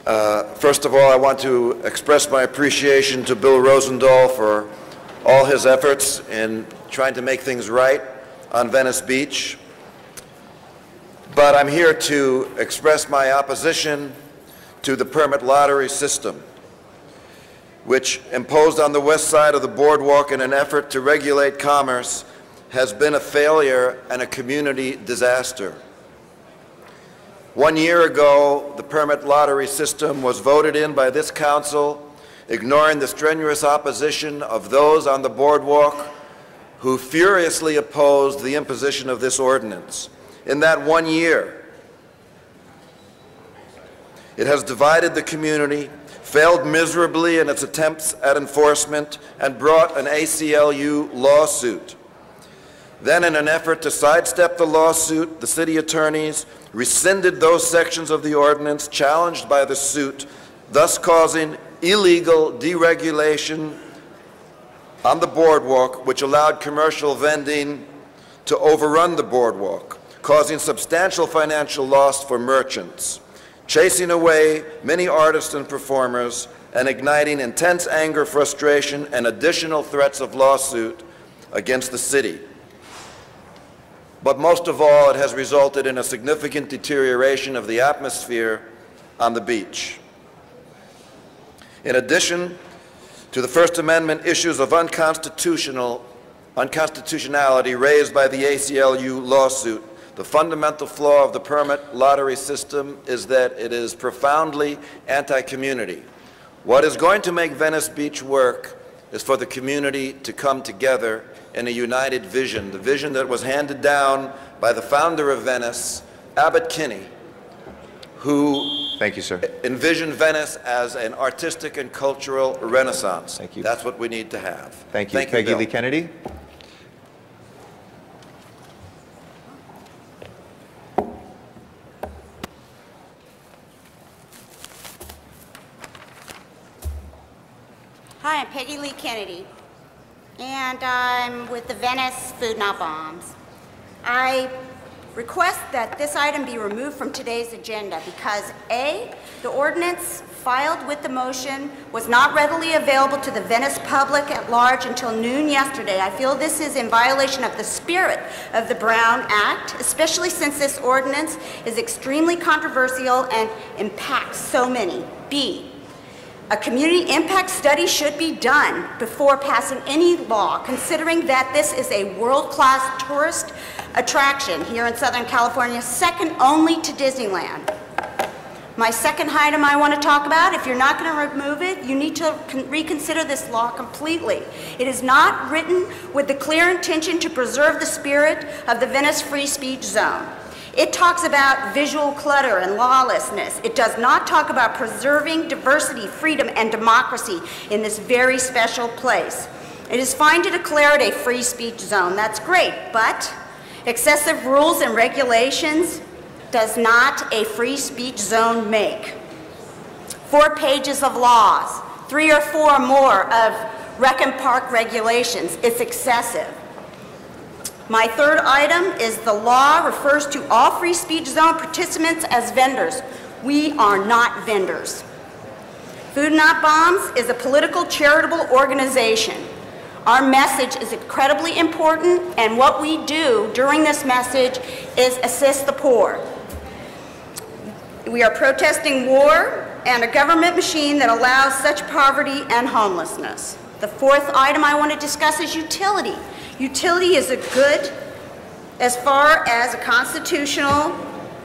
First of all, I want to express my appreciation to Bill Rosendahl for all his efforts in trying to make things right on Venice Beach. But I'm here to express my opposition to the permit lottery system, which, imposed on the west side of the boardwalk in an effort to regulate commerce, has been a failure and a community disaster. 1 year ago, the permit lottery system was voted in by this council, ignoring the strenuous opposition of those on the boardwalk who furiously opposed the imposition of this ordinance. In that 1 year, it has divided the community, failed miserably in its attempts at enforcement, and brought an ACLU lawsuit. Then, in an effort to sidestep the lawsuit, the city attorneys rescinded those sections of the ordinance challenged by the suit, thus causing illegal deregulation on the boardwalk, which allowed commercial vending to overrun the boardwalk, causing substantial financial loss for merchants, chasing away many artists and performers, and igniting intense anger, frustration, and additional threats of lawsuit against the city. But most of all, it has resulted in a significant deterioration of the atmosphere on the beach. In addition to the First Amendment issues of unconstitutionality raised by the ACLU lawsuit, the fundamental flaw of the permit lottery system is that it is profoundly anti-community. What is going to make Venice Beach work is for the community to come together in a united vision, the vision that was handed down by the founder of Venice, Abbott Kinney, who Thank you, sir. envisioned Venice as an artistic and cultural renaissance. Thank you. That's what we need to have. Thank you. Peggy Bill. Lee Kennedy. Hi, I'm Peggy Lee Kennedy, and I'm with the Venice Food Not Bombs. I request that this item be removed from today's agenda because A, the ordinance filed with the motion was not readily available to the Venice public at large until noon yesterday. I feel this is in violation of the spirit of the Brown Act, especially since this ordinance is extremely controversial and impacts so many. B, a community impact study should be done before passing any law, considering that this is a world-class tourist attraction here in Southern California, second only to Disneyland. My second item I want to talk about, if you're not going to remove it, you need to reconsider this law completely. It is not written with the clear intention to preserve the spirit of the Venice Free Speech Zone. It talks about visual clutter and lawlessness. It does not talk about preserving diversity, freedom, and democracy in this very special place. It is fine to declare it a free speech zone. That's great, but excessive rules and regulations does not a free speech zone make. 4 pages of laws, 3 or 4 more of rec and park regulations. It's excessive. My third item is the law refers to all free speech zone participants as vendors. We are not vendors. Food Not Bombs is a political charitable organization. Our message is incredibly important, and what we do during this message is assist the poor. We are protesting war and a government machine that allows such poverty and homelessness. The fourth item I want to discuss is utility. Utility is a good as far as a constitutional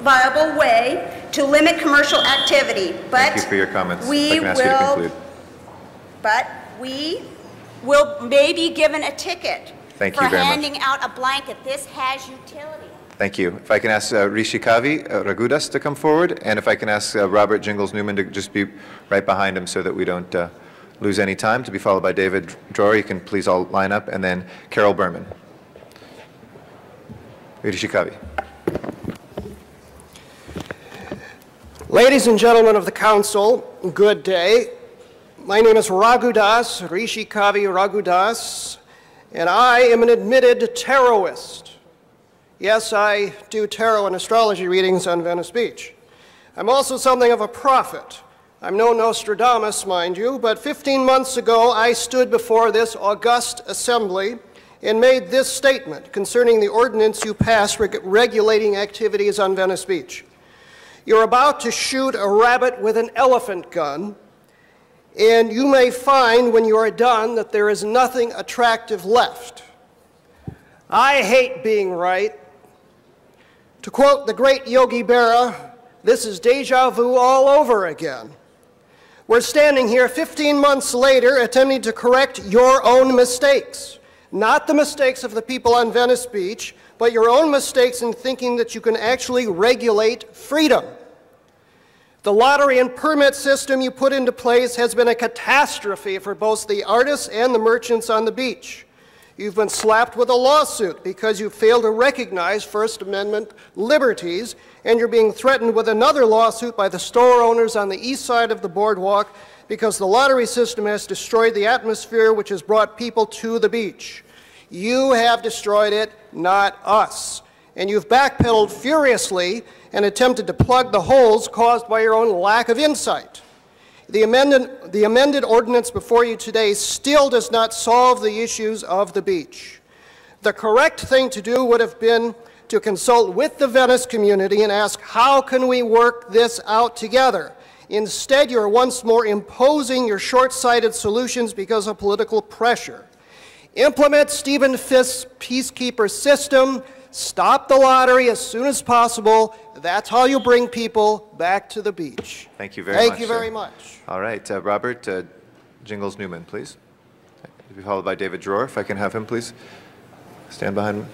viable way to limit commercial activity. But thank you for your comments. We I can ask you to conclude. But we will maybe given a ticket Thank for you very handing much. out a blanket. This has utility. Thank you. If I can ask Rishi Kavi Ragudas to come forward, and if I can ask Robert Jingles Newman to just be right behind him so that we don't lose any time, to be followed by David Dror. You can please all line up, and then Carol Berman. Rishi Kavi. Ladies and gentlemen of the council, good day. My name is Ragudas, Rishi Kavi Ragudas, and I am an admitted tarotist. Yes, I do tarot and astrology readings on Venice Beach. I'm also something of a prophet. I'm no Nostradamus, mind you, but 15 months ago I stood before this august assembly and made this statement concerning the ordinance you passed regulating activities on Venice Beach. You're about to shoot a rabbit with an elephant gun, and you may find when you are done that there is nothing attractive left. I hate being right. To quote the great Yogi Berra, this is deja vu all over again. We're standing here 15 months later attempting to correct your own mistakes. Not the mistakes of the people on Venice Beach, but your own mistakes in thinking that you can actually regulate freedom. The lottery and permit system you put into place has been a catastrophe for both the artists and the merchants on the beach. You've been slapped with a lawsuit because you failed to recognize First Amendment liberties, and you're being threatened with another lawsuit by the store owners on the east side of the boardwalk because the lottery system has destroyed the atmosphere which has brought people to the beach. You have destroyed it, not us. And you've backpedaled furiously and attempted to plug the holes caused by your own lack of insight. The amended ordinance before you today still does not solve the issues of the beach. The correct thing to do would have been to consult with the Venice community and ask, how can we work this out together? Instead, you're once more imposing your short-sighted solutions because of political pressure. Implement Stephen Fisk's peacekeeper system. Stop the lottery as soon as possible. That's how you bring people back to the beach. Thank you very much. Thank you very much. All right, Robert Jingles Newman, please. To be followed by David Dror. If I can have him, please stand behind me.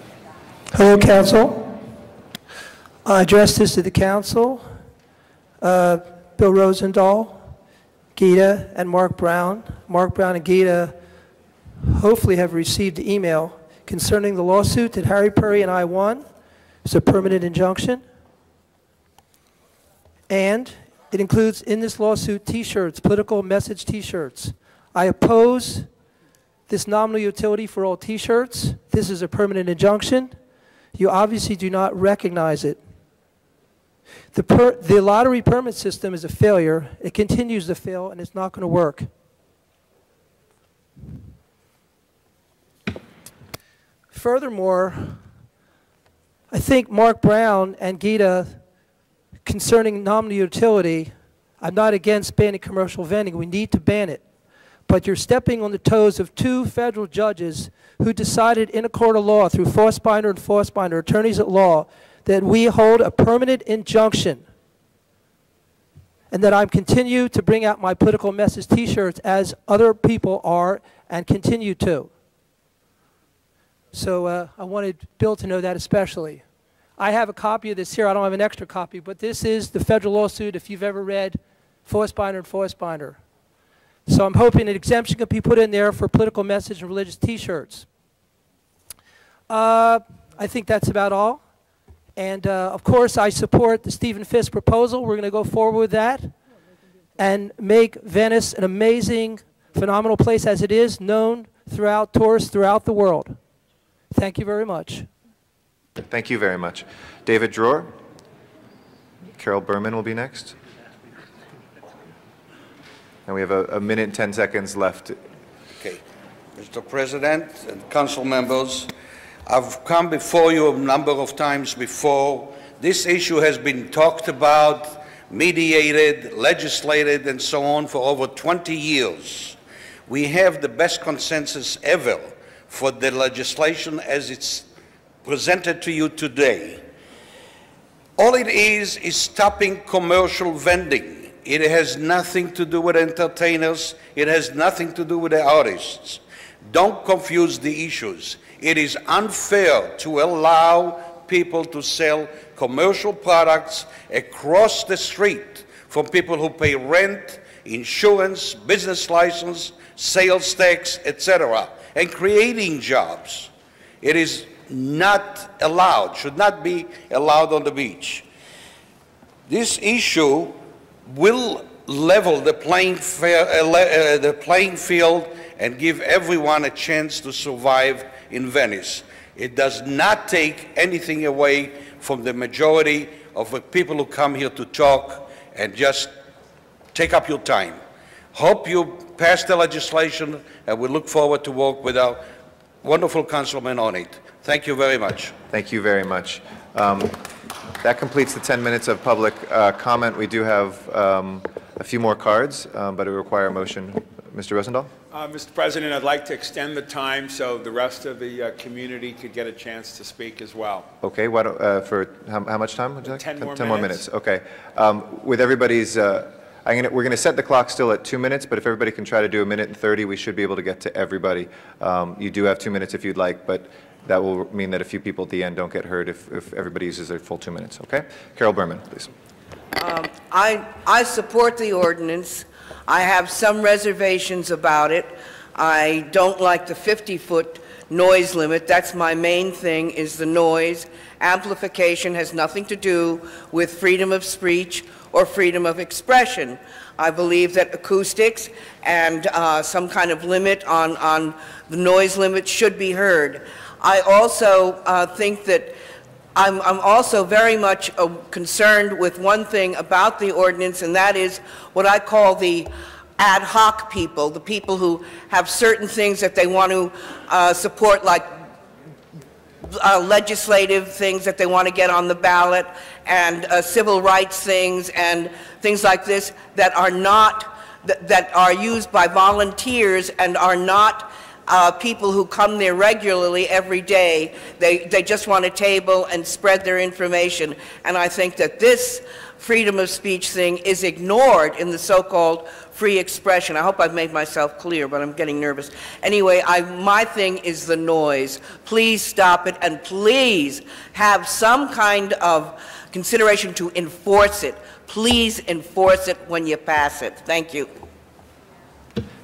Hello, Council. I address this to the Council. Bill Rosendahl, Gita, and Mark Brown. Mark Brown and Gita hopefully have received the email concerning the lawsuit that Harry Perry and I won. It's a permanent injunction. And it includes in this lawsuit T-shirts, political message T-shirts. I oppose this nominal utility for all T-shirts. This is a permanent injunction. You obviously do not recognize it. The lottery permit system is a failure. It continues to fail, and it's not going to work. Furthermore, I think Mark Brown and Gita, concerning nominal utility, I'm not against banning commercial vending. We need to ban it. But you're stepping on the toes of 2 federal judges who decided in a court of law through Forstbinder and Forstbinder, attorneys at law, that we hold a permanent injunction and that I continue to bring out my political message T-shirts as other people are and continue to. So I wanted Bill to know that especially. I have a copy of this here. I don't have an extra copy, but this is the federal lawsuit if you've ever read Forstbinder and Forstbinder. So I'm hoping an exemption can be put in there for political message and religious T-shirts. I think that's about all. And of course, I support the Stephen Fisk proposal. We're going to go forward with that and make Venice an amazing, phenomenal place as it is, known throughout tourists throughout the world. Thank you very much. Thank you very much. David Dror. Carol Berman will be next. And we have a minute and 10 seconds left. Okay. Mr. President and council members, I've come before you a number of times before. This issue has been talked about, mediated, legislated, and so on for over 20 years. We have the best consensus ever for the legislation as it's presented to you today. All it is stopping commercial vending. It has nothing to do with entertainers. It has nothing to do with the artists. Don't confuse the issues. It is unfair to allow people to sell commercial products across the street from people who pay rent, insurance, business license, sales tax, etc., and creating jobs. It is not allowed, should not be allowed on the beach. This issue will level the playing field and give everyone a chance to survive in Venice. It does not take anything away from the majority of the people who come here to talk and just take up your time. Hope you pass the legislation, and we look forward to work with our wonderful councilman on it. Thank you very much. Thank you very much. That completes the 10 minutes of public comment. We do have a few more cards, but it will require a motion. Mr. Rosendahl? Mr. President, I'd like to extend the time so the rest of the community could get a chance to speak as well. Okay, why don't, for how much time would you like? 10 more 10 more minutes. Okay. With everybody's, we're going to set the clock still at 2 minutes, but if everybody can try to do 1:30, we should be able to get to everybody. You do have 2 minutes if you'd like, but that will mean that a few people at the end don't get heard if everybody uses their full 2 minutes, okay? Carol Berman, please. I support the ordinance. I have some reservations about it. I don't like the 50-foot noise limit. That's my main thing, is the noise. Amplification has nothing to do with freedom of speech or freedom of expression. I believe that acoustics and some kind of limit on the noise limit should be heard. I also think that I'm also very much concerned with one thing about the ordinance, and that is what I call the ad hoc people, the people who have certain things that they want to support, like legislative things that they want to get on the ballot, and civil rights things and things like this that are not, that are used by volunteers and are not people who come there regularly every day. They just want a table and spread their information. And I think that this freedom of speech thing is ignored in the so-called free expression. I hope I've made myself clear, but I'm getting nervous. Anyway, my thing is the noise. Please stop it, and please have some kind of consideration to enforce it. Please enforce it when you pass it. Thank you.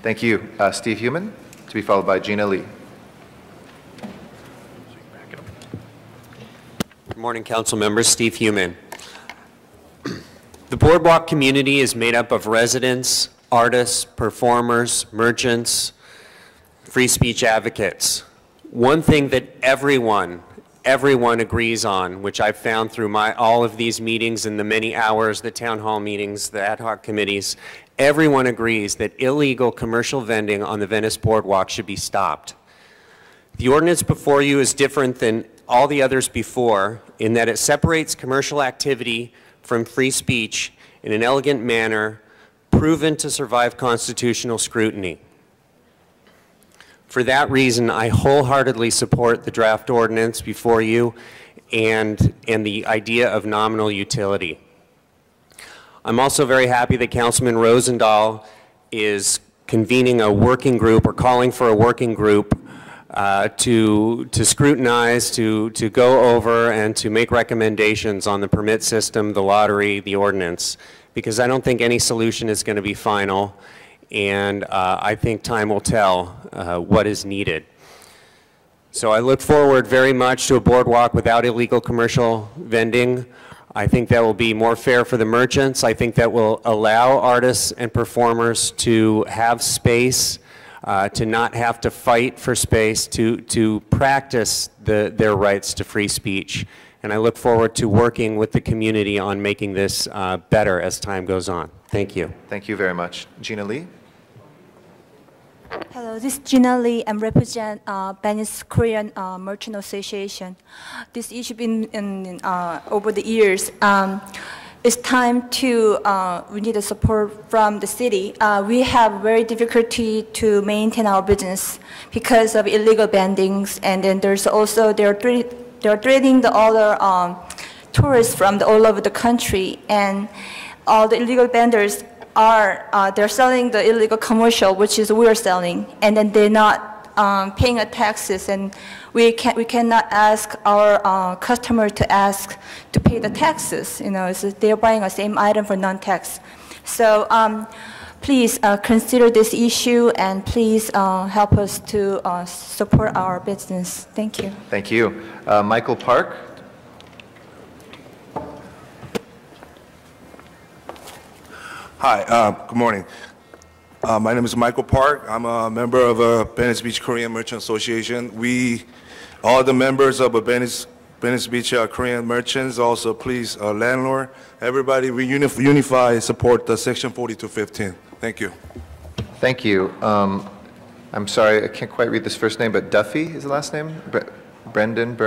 Thank you. Steve Human, to be followed by Gina Lee. Good morning, council members. Steve Human. The Boardwalk community is made up of residents, artists, performers, merchants, free speech advocates. One thing that everyone agrees on, which I've found through all of these meetings and the many hours, the town hall meetings, the ad hoc committees, everyone agrees that illegal commercial vending on the Venice Boardwalk should be stopped. The ordinance before you is different than all the others before in that it separates commercial activity from free speech in an elegant manner, proven to survive constitutional scrutiny. For that reason, I wholeheartedly support the draft ordinance before you and the idea of nominal utility. I'm also very happy that Councilman Rosendahl is convening a working group or calling for a working group to scrutinize, to go over, and to make recommendations on the permit system, the lottery, the ordinance, because I don't think any solution is going to be final, and I think time will tell what is needed. So I look forward very much to a boardwalk without illegal commercial vending. I think that will be more fair for the merchants. I think that will allow artists and performers to have space, to not have to fight for space, to practice their rights to free speech. And I look forward to working with the community on making this better as time goes on. Thank you. Thank you very much. Gina Lee? Hello, this is Gina Lee. I represent Venice Korean Merchant Association. This issue been over the years. It's time to, we need the support from the city. We have very difficulty to maintain our business because of illegal bannings, and then there's also, they're threatening the other tourists from all over the country, and all the illegal vendors are, they're selling the illegal commercial, which is we're selling, and then they're not paying taxes, and we cannot ask our customer to pay the taxes. You know, so they're buying the same item for non-tax. So please consider this issue, and please help us to support our business. Thank you. Thank you. Michael Park? Hi, good morning. My name is Michael Park. I'm a member of Venice Beach Korean Merchant Association. All the members of Venice Beach Korean Merchants, also please, landlord, everybody, we unify and support the Section 4215. Thank you. Thank you. I'm sorry, I can't quite read this first name, but Duffy is the last name? Brendan?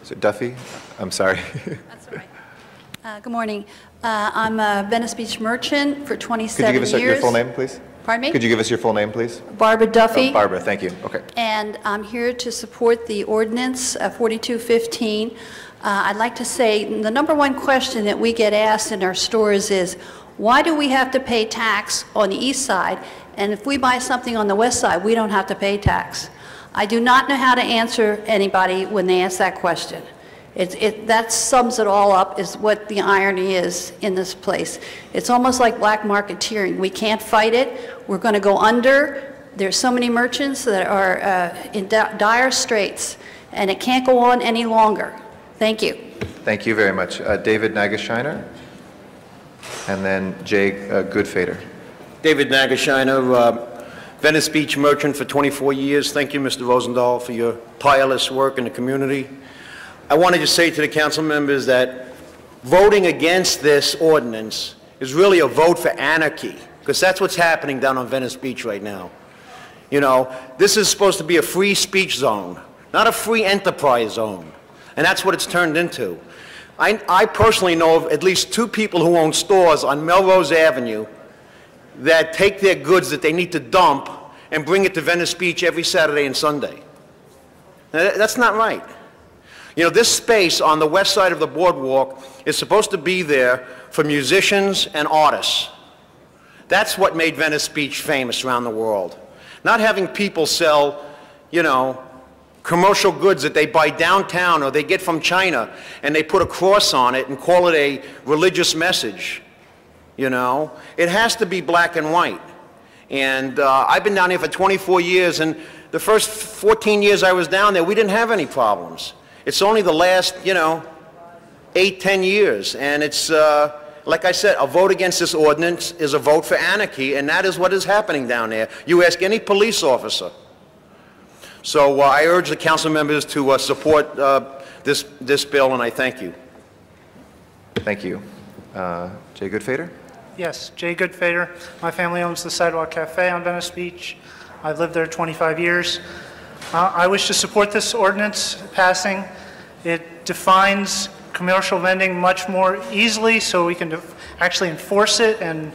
Is it Duffy? I'm sorry. That's all right. Good morning. I'm a Venice Beach merchant for 27 years. Could you give us your full name, please? Pardon me? Could you give us your full name, please? Barbara Duffy. Oh, Barbara, thank you. Okay. And I'm here to support the ordinance 4215. I'd like to say the number one question that we get asked in our stores is, why do we have to pay tax on the east side, and if we buy something on the west side, we don't have to pay tax? I do not know how to answer anybody when they ask that question. That sums it all up, is what the irony is in this place. It's almost like black marketeering. We can't fight it. We're going to go under. There's so many merchants that are in dire straits, and it can't go on any longer. Thank you. Thank you very much. David Nagashiner, and then Jay Goodfader. David Nagashiner, Venice Beach merchant for 24 years. Thank you, Mr. Rosendahl, for your tireless work in the community. I wanted to say to the council members that voting against this ordinance is really a vote for anarchy, because that's what's happening down on Venice Beach right now. You know, this is supposed to be a free speech zone, not a free enterprise zone, and that's what it's turned into. I personally know of at least 2 people who own stores on Melrose Avenue that take their goods that they need to dump and bring it to Venice Beach every Saturday and Sunday. Now, that's not right. You know, this space on the west side of the boardwalk is supposed to be there for musicians and artists. That's what made Venice Beach famous around the world. Not having people sell, you know, commercial goods that they buy downtown or they get from China and they put a cross on it and call it a religious message. You know, it has to be black and white. And I've been down here for 24 years, and the first 14 years I was down there, we didn't have any problems. It's only the last, you know, 8, 10 years, and it's, like I said, a vote against this ordinance is a vote for anarchy, and that is what is happening down there. You ask any police officer. So I urge the council members to support this bill, and I thank you. Thank you. Jay Goodfader? Yes, Jay Goodfader. My family owns the Sidewalk Cafe on Venice Beach. I've lived there 25 years. I wish to support this ordinance passing. It defines commercial vending much more easily, so we can actually enforce it and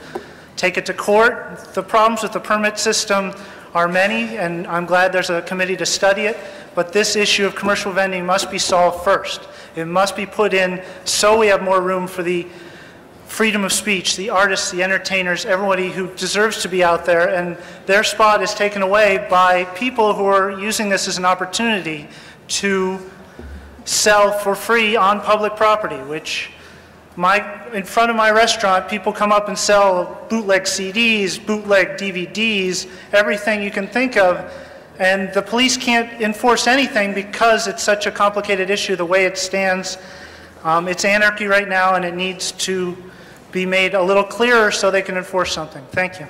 take it to court. The problems with the permit system are many, and I'm glad there's a committee to study it, but this issue of commercial vending must be solved first. It must be put in so we have more room for the freedom of speech, the artists, the entertainers, everybody who deserves to be out there, and their spot is taken away by people who are using this as an opportunity to sell for free on public property, which in front of my restaurant, people come up and sell bootleg CDs, bootleg DVDs, everything you can think of, and the police can't enforce anything because it's such a complicated issue the way it stands. It's anarchy right now, and it needs to be made a little clearer so they can enforce something. Thank you.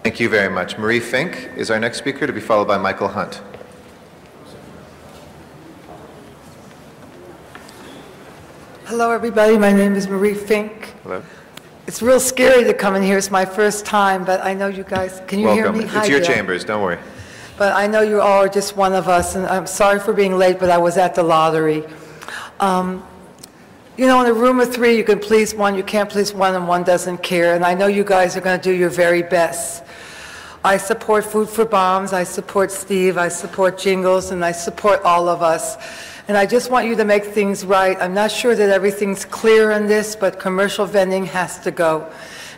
Thank you very much. Marie Fink is our next speaker, to be followed by Michael Hunt. Hello, everybody. My name is Marie Fink. Hello. It's real scary to come in here. It's my first time, but I know you guys, can you hear me? Welcome. It's your chambers, don't worry. But I know you all are just one of us, and I'm sorry for being late, but I was at the lottery. You know, in a room of three, you can please one, you can't please one, and one doesn't care. And I know you guys are going to do your very best. I support Food for Bombs, I support Steve, I support Jingles, and I support all of us. And I just want you to make things right. I'm not sure that everything's clear in this, but commercial vending has to go.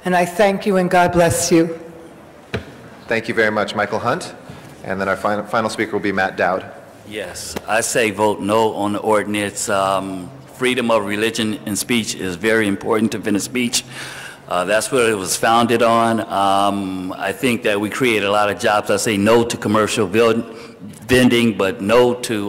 And I thank you, and God bless you. Thank you very much, Michael Hunt. And then our final speaker will be Matt Dowd. Yes, I say vote no on the ordinance. Freedom of religion and speech is very important to Venice Beach. That's what it was founded on. I think that we create a lot of jobs. I say no to commercial vending, but no to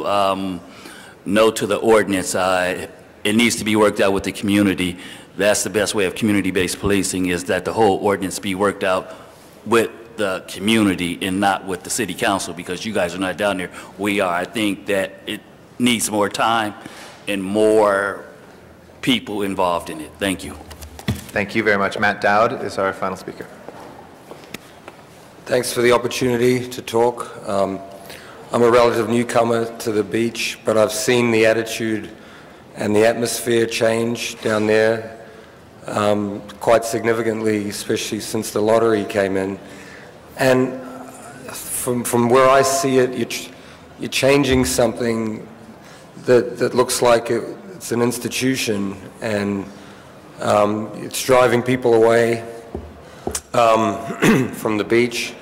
the ordinance. It needs to be worked out with the community. That's the best way of community-based policing, is that the whole ordinance be worked out with the community and not with the city council, because you guys are not down there. We are. I think that it needs more time and more people involved in it. Thank you. Thank you very much. Matt Dowd is our final speaker. Thanks for the opportunity to talk. I'm a relative newcomer to the beach, but I've seen the attitude and the atmosphere change down there quite significantly, especially since the lottery came in. And from where I see it, you're changing something that looks like it's an institution, and it's driving people away from the beach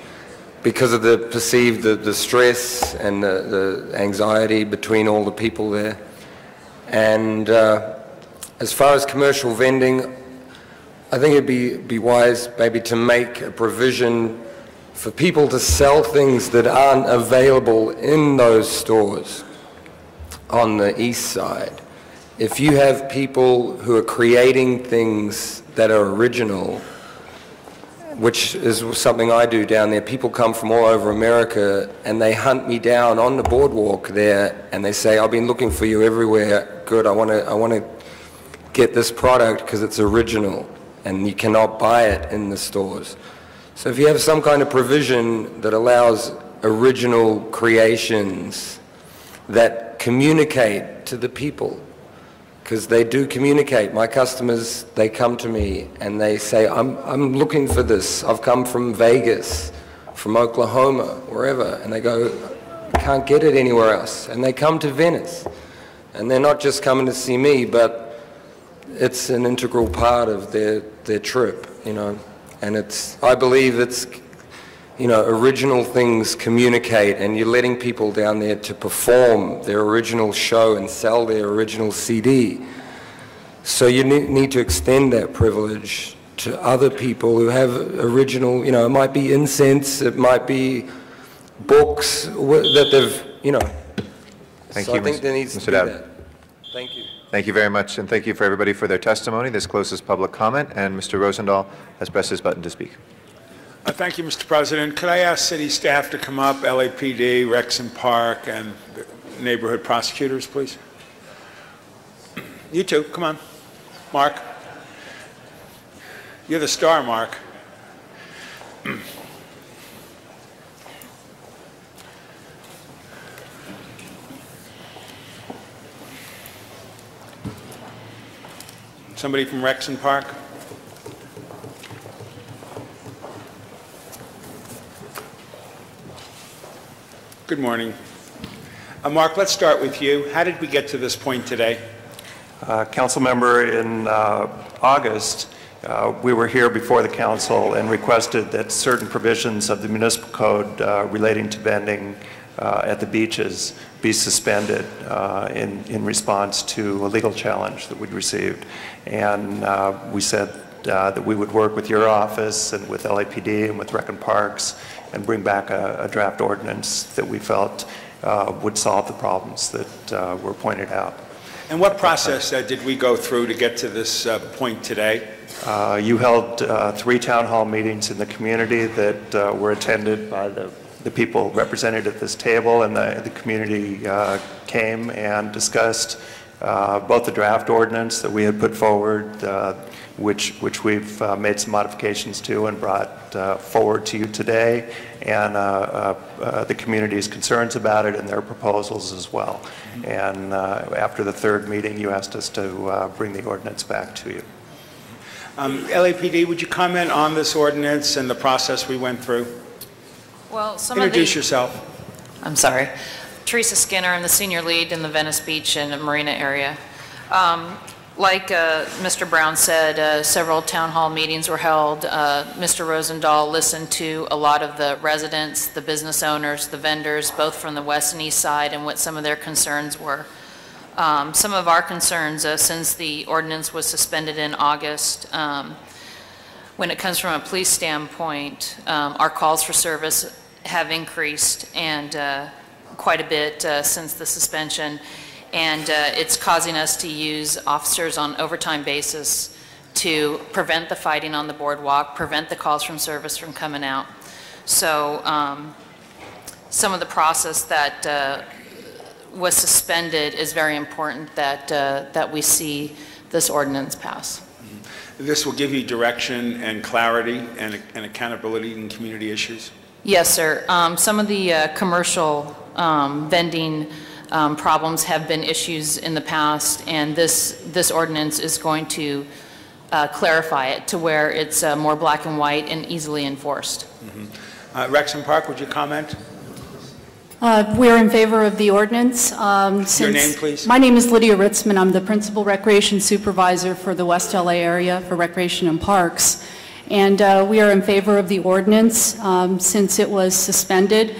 because of the perceived the stress and the anxiety between all the people there. And as far as commercial vending, I think it'd be wise maybe to make a provision for people to sell things that aren't available in those stores on the east side. If you have people who are creating things that are original, which is something I do down there, people come from all over America and they hunt me down on the boardwalk there and they say, I've been looking for you everywhere. Good, I want to get this product because it's original and you cannot buy it in the stores. So if you have some kind of provision that allows original creations that communicate to the people, because they do communicate. My customers, they come to me and they say, I'm looking for this. I've come from Vegas, from Oklahoma, wherever. And they go, I can't get it anywhere else. And they come to Venice. And they're not just coming to see me, but it's an integral part of their trip, you know. And I believe it's, you know, original things communicate, and you're letting people down there to perform their original show and sell their original CD. So you need to extend that privilege to other people who have original, you know, it might be incense, it might be books that they've, you know. Thank so you, I think there needs to be that. Thank you. Thank you very much, and thank you for everybody for their testimony. This closes public comment, and Mr. Rosendahl has pressed his button to speak. Thank you, Mr. President. Could I ask city staff to come up, LAPD, Rexon Park, and the neighborhood prosecutors, please? You too, come on. Mark. You're the star, Mark. Somebody from Rexon Park? Good morning. Mark, let's start with you. How did we get to this point today? Council member, in August, we were here before the council and requested that certain provisions of the municipal code relating to vending at the beaches be suspended in response to a legal challenge that we'd received. And we said that we would work with your office and with LAPD and with Rec and Parks and bring back a draft ordinance that we felt would solve the problems that were pointed out. And what process did we go through to get to this point today? You held 3 town hall meetings in the community that were attended by the people represented at this table, and the community came and discussed both the draft ordinance that we had put forward, which we've made some modifications to and brought forward to you today, and the community's concerns about it and their proposals as well. And after the 3rd meeting, you asked us to bring the ordinance back to you. LAPD, would you comment on this ordinance and the process we went through? Well, Introduce yourself. I'm sorry. Teresa Skinner, I'm the senior lead in the Venice Beach and Marina area. Like Mr. Brown said, several town hall meetings were held. Mr. Rosendahl listened to a lot of the residents, the business owners, the vendors, both from the west and east side, and what some of their concerns were. Some of our concerns, since the ordinance was suspended in August, when it comes from a police standpoint, our calls for service have increased and quite a bit since the suspension, and it's causing us to use officers on overtime basis to prevent the fighting on the boardwalk, prevent the calls from service from coming out. So some of the process that was suspended is very important that we see this ordinance pass. This will give you direction and clarity and accountability in community issues? Yes, sir. Some of the commercial vending problems have been issues in the past, and this ordinance is going to clarify it to where it's more black and white and easily enforced. Mm-hmm. Rex and Park, would you comment? We're in favor of the ordinance. Your name, please. My name is Lydia Ritzman. I'm the Principal Recreation Supervisor for the West LA area for Recreation and Parks. And we are in favor of the ordinance. Since it was suspended,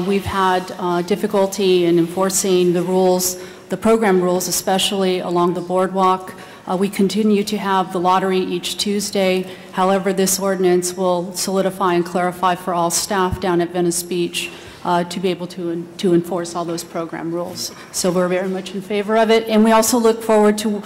we've had difficulty in enforcing the rules, the program rules, especially along the boardwalk. We continue to have the lottery each Tuesday. However, this ordinance will solidify and clarify for all staff down at Venice Beach to be able to enforce all those program rules. So we're very much in favor of it. And we also look forward to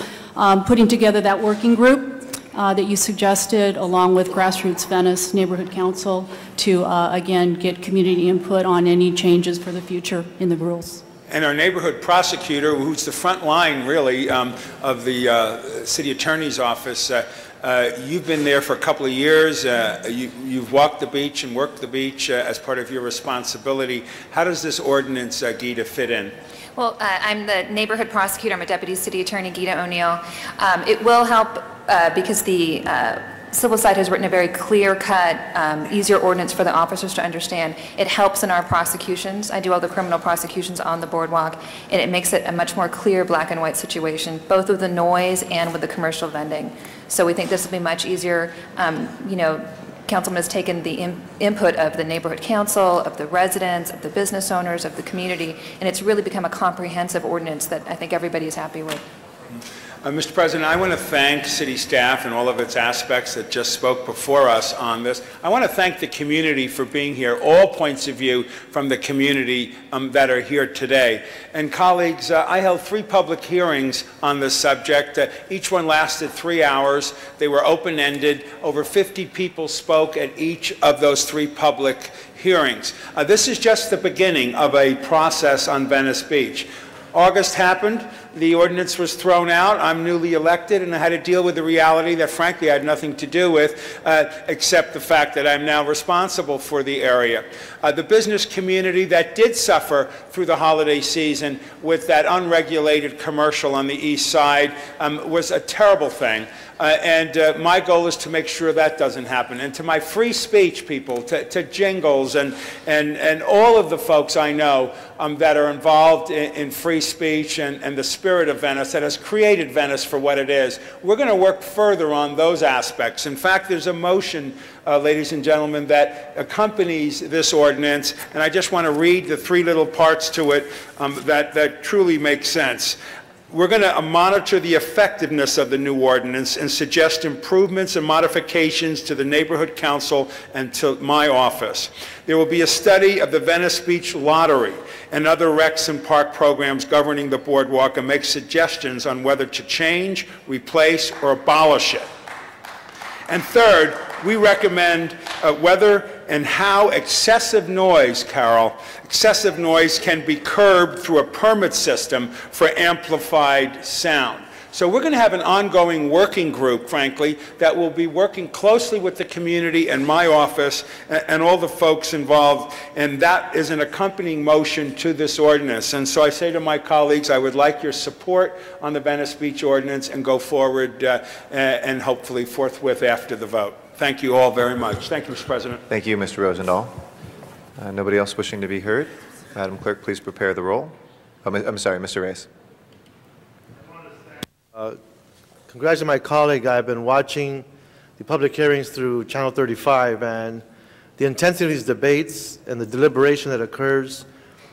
putting together that working group that you suggested, along with Grassroots Venice Neighborhood Council, to again get community input on any changes for the future in the rules. And our neighborhood prosecutor, who's the front line, really, of the city attorney's office, you've been there for a couple of years. You've walked the beach and worked the beach as part of your responsibility. How does this ordinance, Gita, fit in? Well, I'm the neighborhood prosecutor. I'm a deputy city attorney, Gita O'Neill. It will help because the civil side has written a very clear-cut, easier ordinance for the officers to understand. It helps in our prosecutions. I do all the criminal prosecutions on the boardwalk, and it makes it a much more clear black and white situation, both with the noise and with the commercial vending. So we think this will be much easier. You know, Councilman has taken the input of the neighborhood council, of the residents, of the business owners, of the community, and it's really become a comprehensive ordinance that I think everybody is happy with. Mr. President, I want to thank city staff and all of its aspects that just spoke before us on this. I want to thank the community for being here, all points of view from the community that are here today. And colleagues, I held 3 public hearings on this subject. Each one lasted 3 hours. They were open-ended. Over 50 people spoke at each of those 3 public hearings. This is just the beginning of a process on Venice Beach. August happened, the ordinance was thrown out, I'm newly elected, and I had to deal with the reality that frankly I had nothing to do with except the fact that I'm now responsible for the area. The business community that did suffer through the holiday season with that unregulated commercial on the east side was a terrible thing. And my goal is to make sure that doesn't happen. And to my free speech people, to Jingles and all of the folks I know that are involved in free speech and the spirit of Venice that has created Venice for what it is, we're going to work further on those aspects. In fact, there's a motion, ladies and gentlemen, that accompanies this ordinance, and I just want to read the three little parts to it that truly make sense. We're going to monitor the effectiveness of the new ordinance and suggest improvements and modifications to the Neighborhood Council and to my office. There will be a study of the Venice Beach Lottery and other recs and park programs governing the boardwalk and make suggestions on whether to change, replace, or abolish it. And third, we recommend whether and how excessive noise, Carol, excessive noise can be curbed through a permit system for amplified sound. So we're going to have an ongoing working group, frankly, that will be working closely with the community and my office and all the folks involved, and that is an accompanying motion to this ordinance. And so I say to my colleagues, I would like your support on the Venice Beach ordinance and go forward and hopefully forthwith after the vote. Thank you all very much. Thank you, Mr. President. Thank you, Mr. Rosendahl. Nobody else wishing to be heard? Madam Clerk, please prepare the roll. Oh, I'm sorry, Mr. Reyes. Congratulate my colleague. I've been watching the public hearings through Channel 35, and the intensity of these debates and the deliberation that occurs,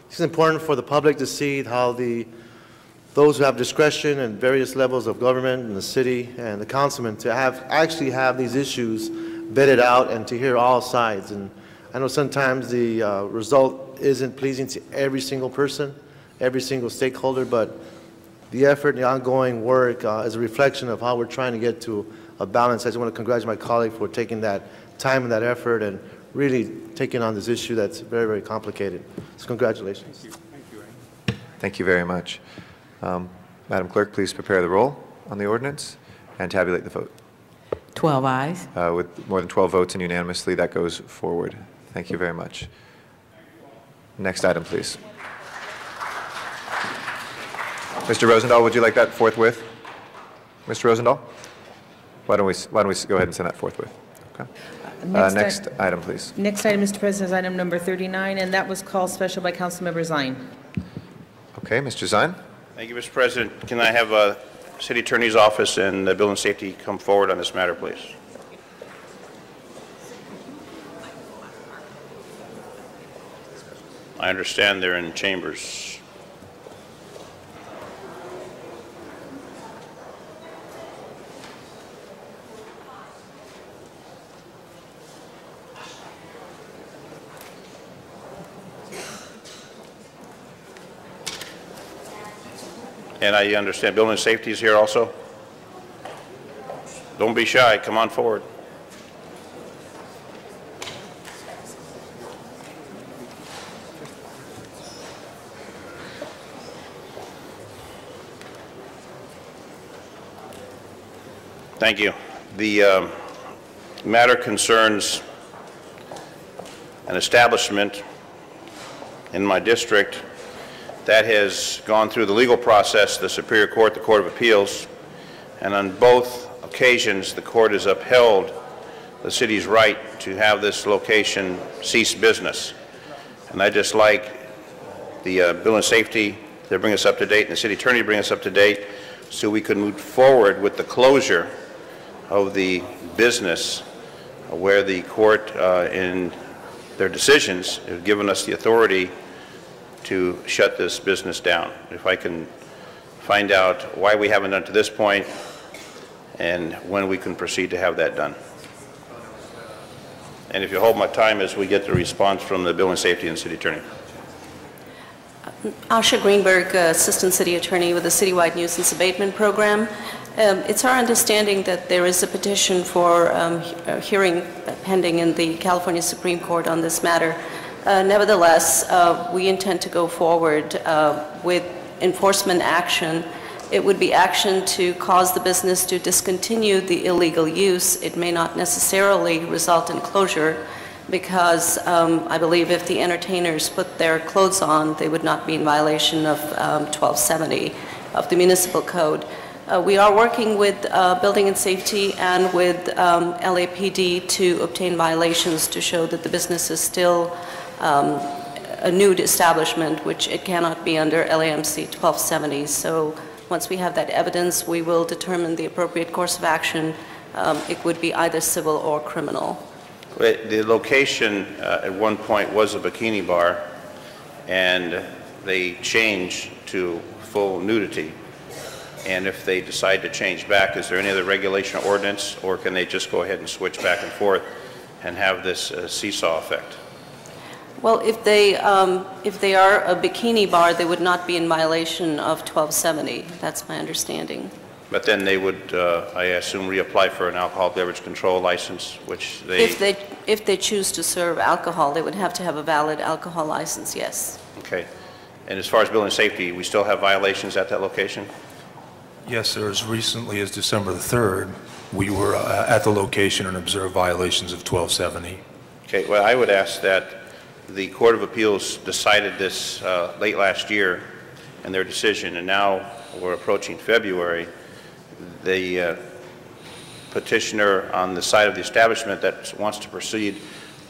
it's important for the public to see how those who have discretion in various levels of government and the city and the councilmen to actually have these issues vetted out and to hear all sides. And I know sometimes the result isn't pleasing to every single person, every single stakeholder, but the effort and the ongoing work is a reflection of how we're trying to get to a balance. I just want to congratulate my colleague for taking that time and that effort and really taking on this issue that's very, very complicated. So congratulations. Thank you. Thank you, Thank you very much. Madam Clerk, please prepare the roll on the ordinance and tabulate the vote. 12 ayes. With more than 12 votes and unanimously, that goes forward. Thank you very much. Next item, please. Mr. Rosendahl, would you like that forthwith? Mr. Rosendahl? Why don't we go ahead and send that forthwith? Okay. Next item, please. Next item, Mr. President, is item number 39, and that was called special by Councilmember Zine. Okay, Mr. Zine. Thank you, Mr. President. Can I have City Attorney's Office and the Building Safety come forward on this matter, please? I understand they're in chambers. And I understand building safety is here also? Don't be shy, come on forward. Thank you. The matter concerns an establishment in my district that has gone through the legal process, the Superior Court, the Court of Appeals, and on both occasions the court has upheld the city's right to have this location cease business. And I just like the Building Safety to bring us up to date and the City Attorney to bring us up to date so we could move forward with the closure of the business where the court in their decisions have given us the authority to shut this business down. If I can find out why we haven't done to this point and when we can proceed to have that done. And if you hold my time as we get the response from the Building Safety and City Attorney. Asha Greenberg, Assistant City Attorney with the Citywide Nuisance Abatement Program. It's our understanding that there is a petition for a hearing pending in the California Supreme Court on this matter. Nevertheless, we intend to go forward with enforcement action. It would be action to cause the business to discontinue the illegal use. It may not necessarily result in closure because I believe if the entertainers put their clothes on, they would not be in violation of 1270 of the municipal code. We are working with Building and Safety and with LAPD to obtain violations to show that the business is still a nude establishment, which it cannot be under LAMC 1270. So once we have that evidence, we will determine the appropriate course of action. It would be either civil or criminal. The location at one point was a bikini bar, and they changed to full nudity. And if they decide to change back, is there any other regulation or ordinance, or can they just go ahead and switch back and forth and have this seesaw effect? Well, if they are a bikini bar, they would not be in violation of 1270. That's my understanding. But then they would, I assume, reapply for an alcohol beverage control license, which they... If they choose to serve alcohol, they would have to have a valid alcohol license, yes. Okay. And as far as building safety, we still have violations at that location? Yes, sir. As recently as December the 3rd, we were at the location and observed violations of 1270. Okay. Well, I would ask that the Court of Appeals decided this late last year in their decision, and now we're approaching February. The petitioner on the side of the establishment that wants to proceed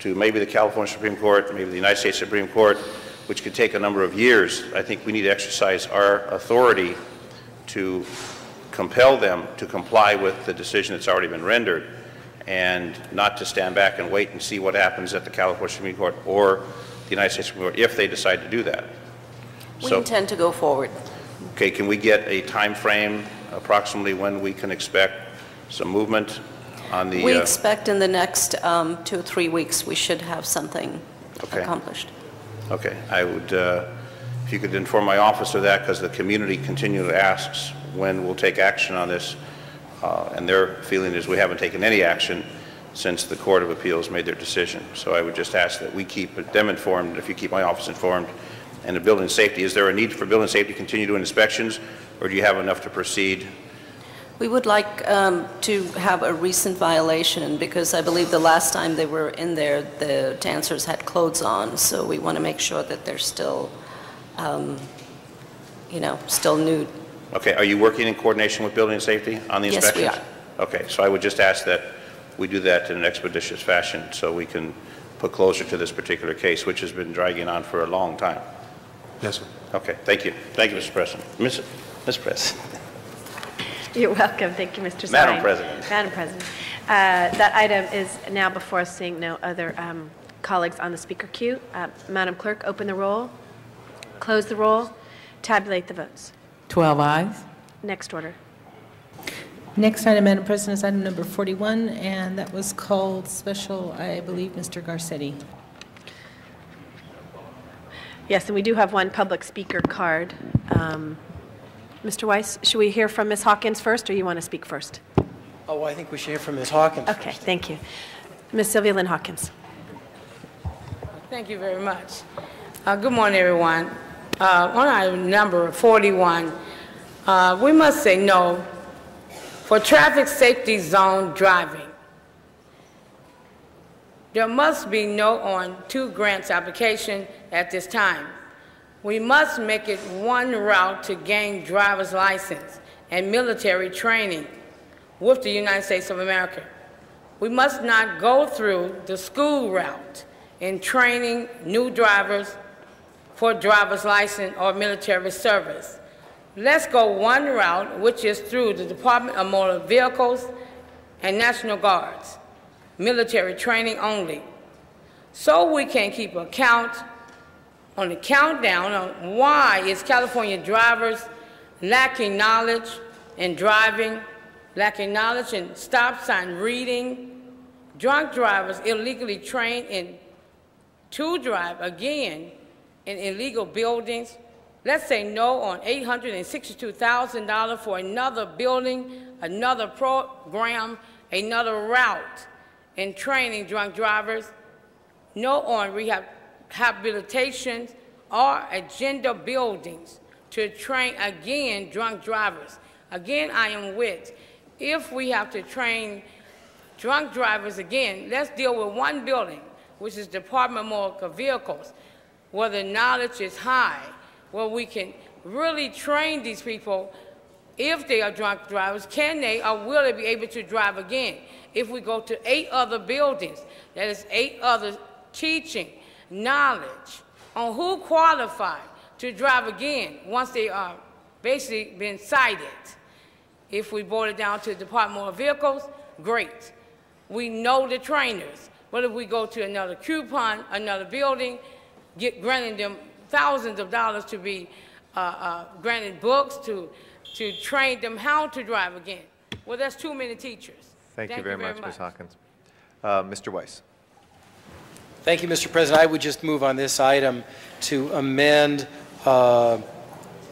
to maybe the California Supreme Court, maybe the United States Supreme Court, which could take a number of years. I think we need to exercise our authority to compel them to comply with the decision that's already been rendered, and not to stand back and wait and see what happens at the California Supreme Court or the United States Supreme Court if they decide to do that. We intend to go forward. Okay, can we get a time frame approximately when we can expect some movement on the... We expect in the next 2 or 3 weeks we should have something accomplished. Okay, I would, if you could inform my office of that, because the community continually asks when we'll take action on this, and their feeling is we haven't taken any action since the Court of Appeals made their decision. So I would just ask that we keep them informed, if you keep my office informed. And the building safety, is there a need for building safety to continue doing inspections, or do you have enough to proceed? We would like to have a recent violation, because I believe the last time they were in there, the dancers had clothes on, so we want to make sure that they're still, still nude. Okay, are you working in coordination with building safety on the inspections? Yes, we are. Okay, so I would just ask that we do that in an expeditious fashion so we can put closure to this particular case, which has been dragging on for a long time. Yes, sir. Okay, thank you. Thank you, Mr. President. Ms. President. You're welcome. Thank you, Mr. Stein. Madam President. Madam President. That item is now before us, seeing no other colleagues on the speaker queue. Madam Clerk, open the roll, close the roll, tabulate the votes. 12 ayes. Next order. Next item, Madam President, is item number 41, and that was called special, I believe, Mr. Garcetti. Yes, and we do have one public speaker card. Mr. Weiss, should we hear from Ms. Hawkins first, or you want to speak first? Oh, I think we should hear from Ms. Hawkins. Okay, thank you. Ms. Sylvia Lynn Hawkins. Thank you very much. Good morning, everyone. On item number 41, we must say no for traffic safety zone driving. There must be no on 2 grants application at this time. We must make it one route to gain driver's license and military training with the United States of America. We must not go through the school route in training new drivers for driver's license or military service. Let's go one route, which is through the Department of Motor Vehicles and National Guards, military training only, so we can keep a count on the countdown on why is California drivers lacking knowledge in driving, lacking knowledge in stop sign reading, drunk drivers illegally trained to drive, again, in illegal buildings. Let's say no on $862,000 for another building, another program, another route in training drunk drivers. No on rehabilitation or agenda buildings to train, again, drunk drivers. Again, I am with, if we have to train drunk drivers again, let's deal with one building, which is Department of Motor Vehicles, where the knowledge is high, where we can really train these people If they are drunk drivers, can they or will they be able to drive again? If we go to 8 other buildings, that is 8 other teaching, knowledge on who qualified to drive again once they are basically been cited. If we boil it down to the Department of Vehicles, great. We know the trainers. But if we go to another coupon, another building, granting them thousands of dollars to be granted books to train them how to drive again. Well, that's too many teachers. Thank you very much, Ms. Hawkins. Mr. Weiss. Thank you, Mr. President. I would just move on this item to amend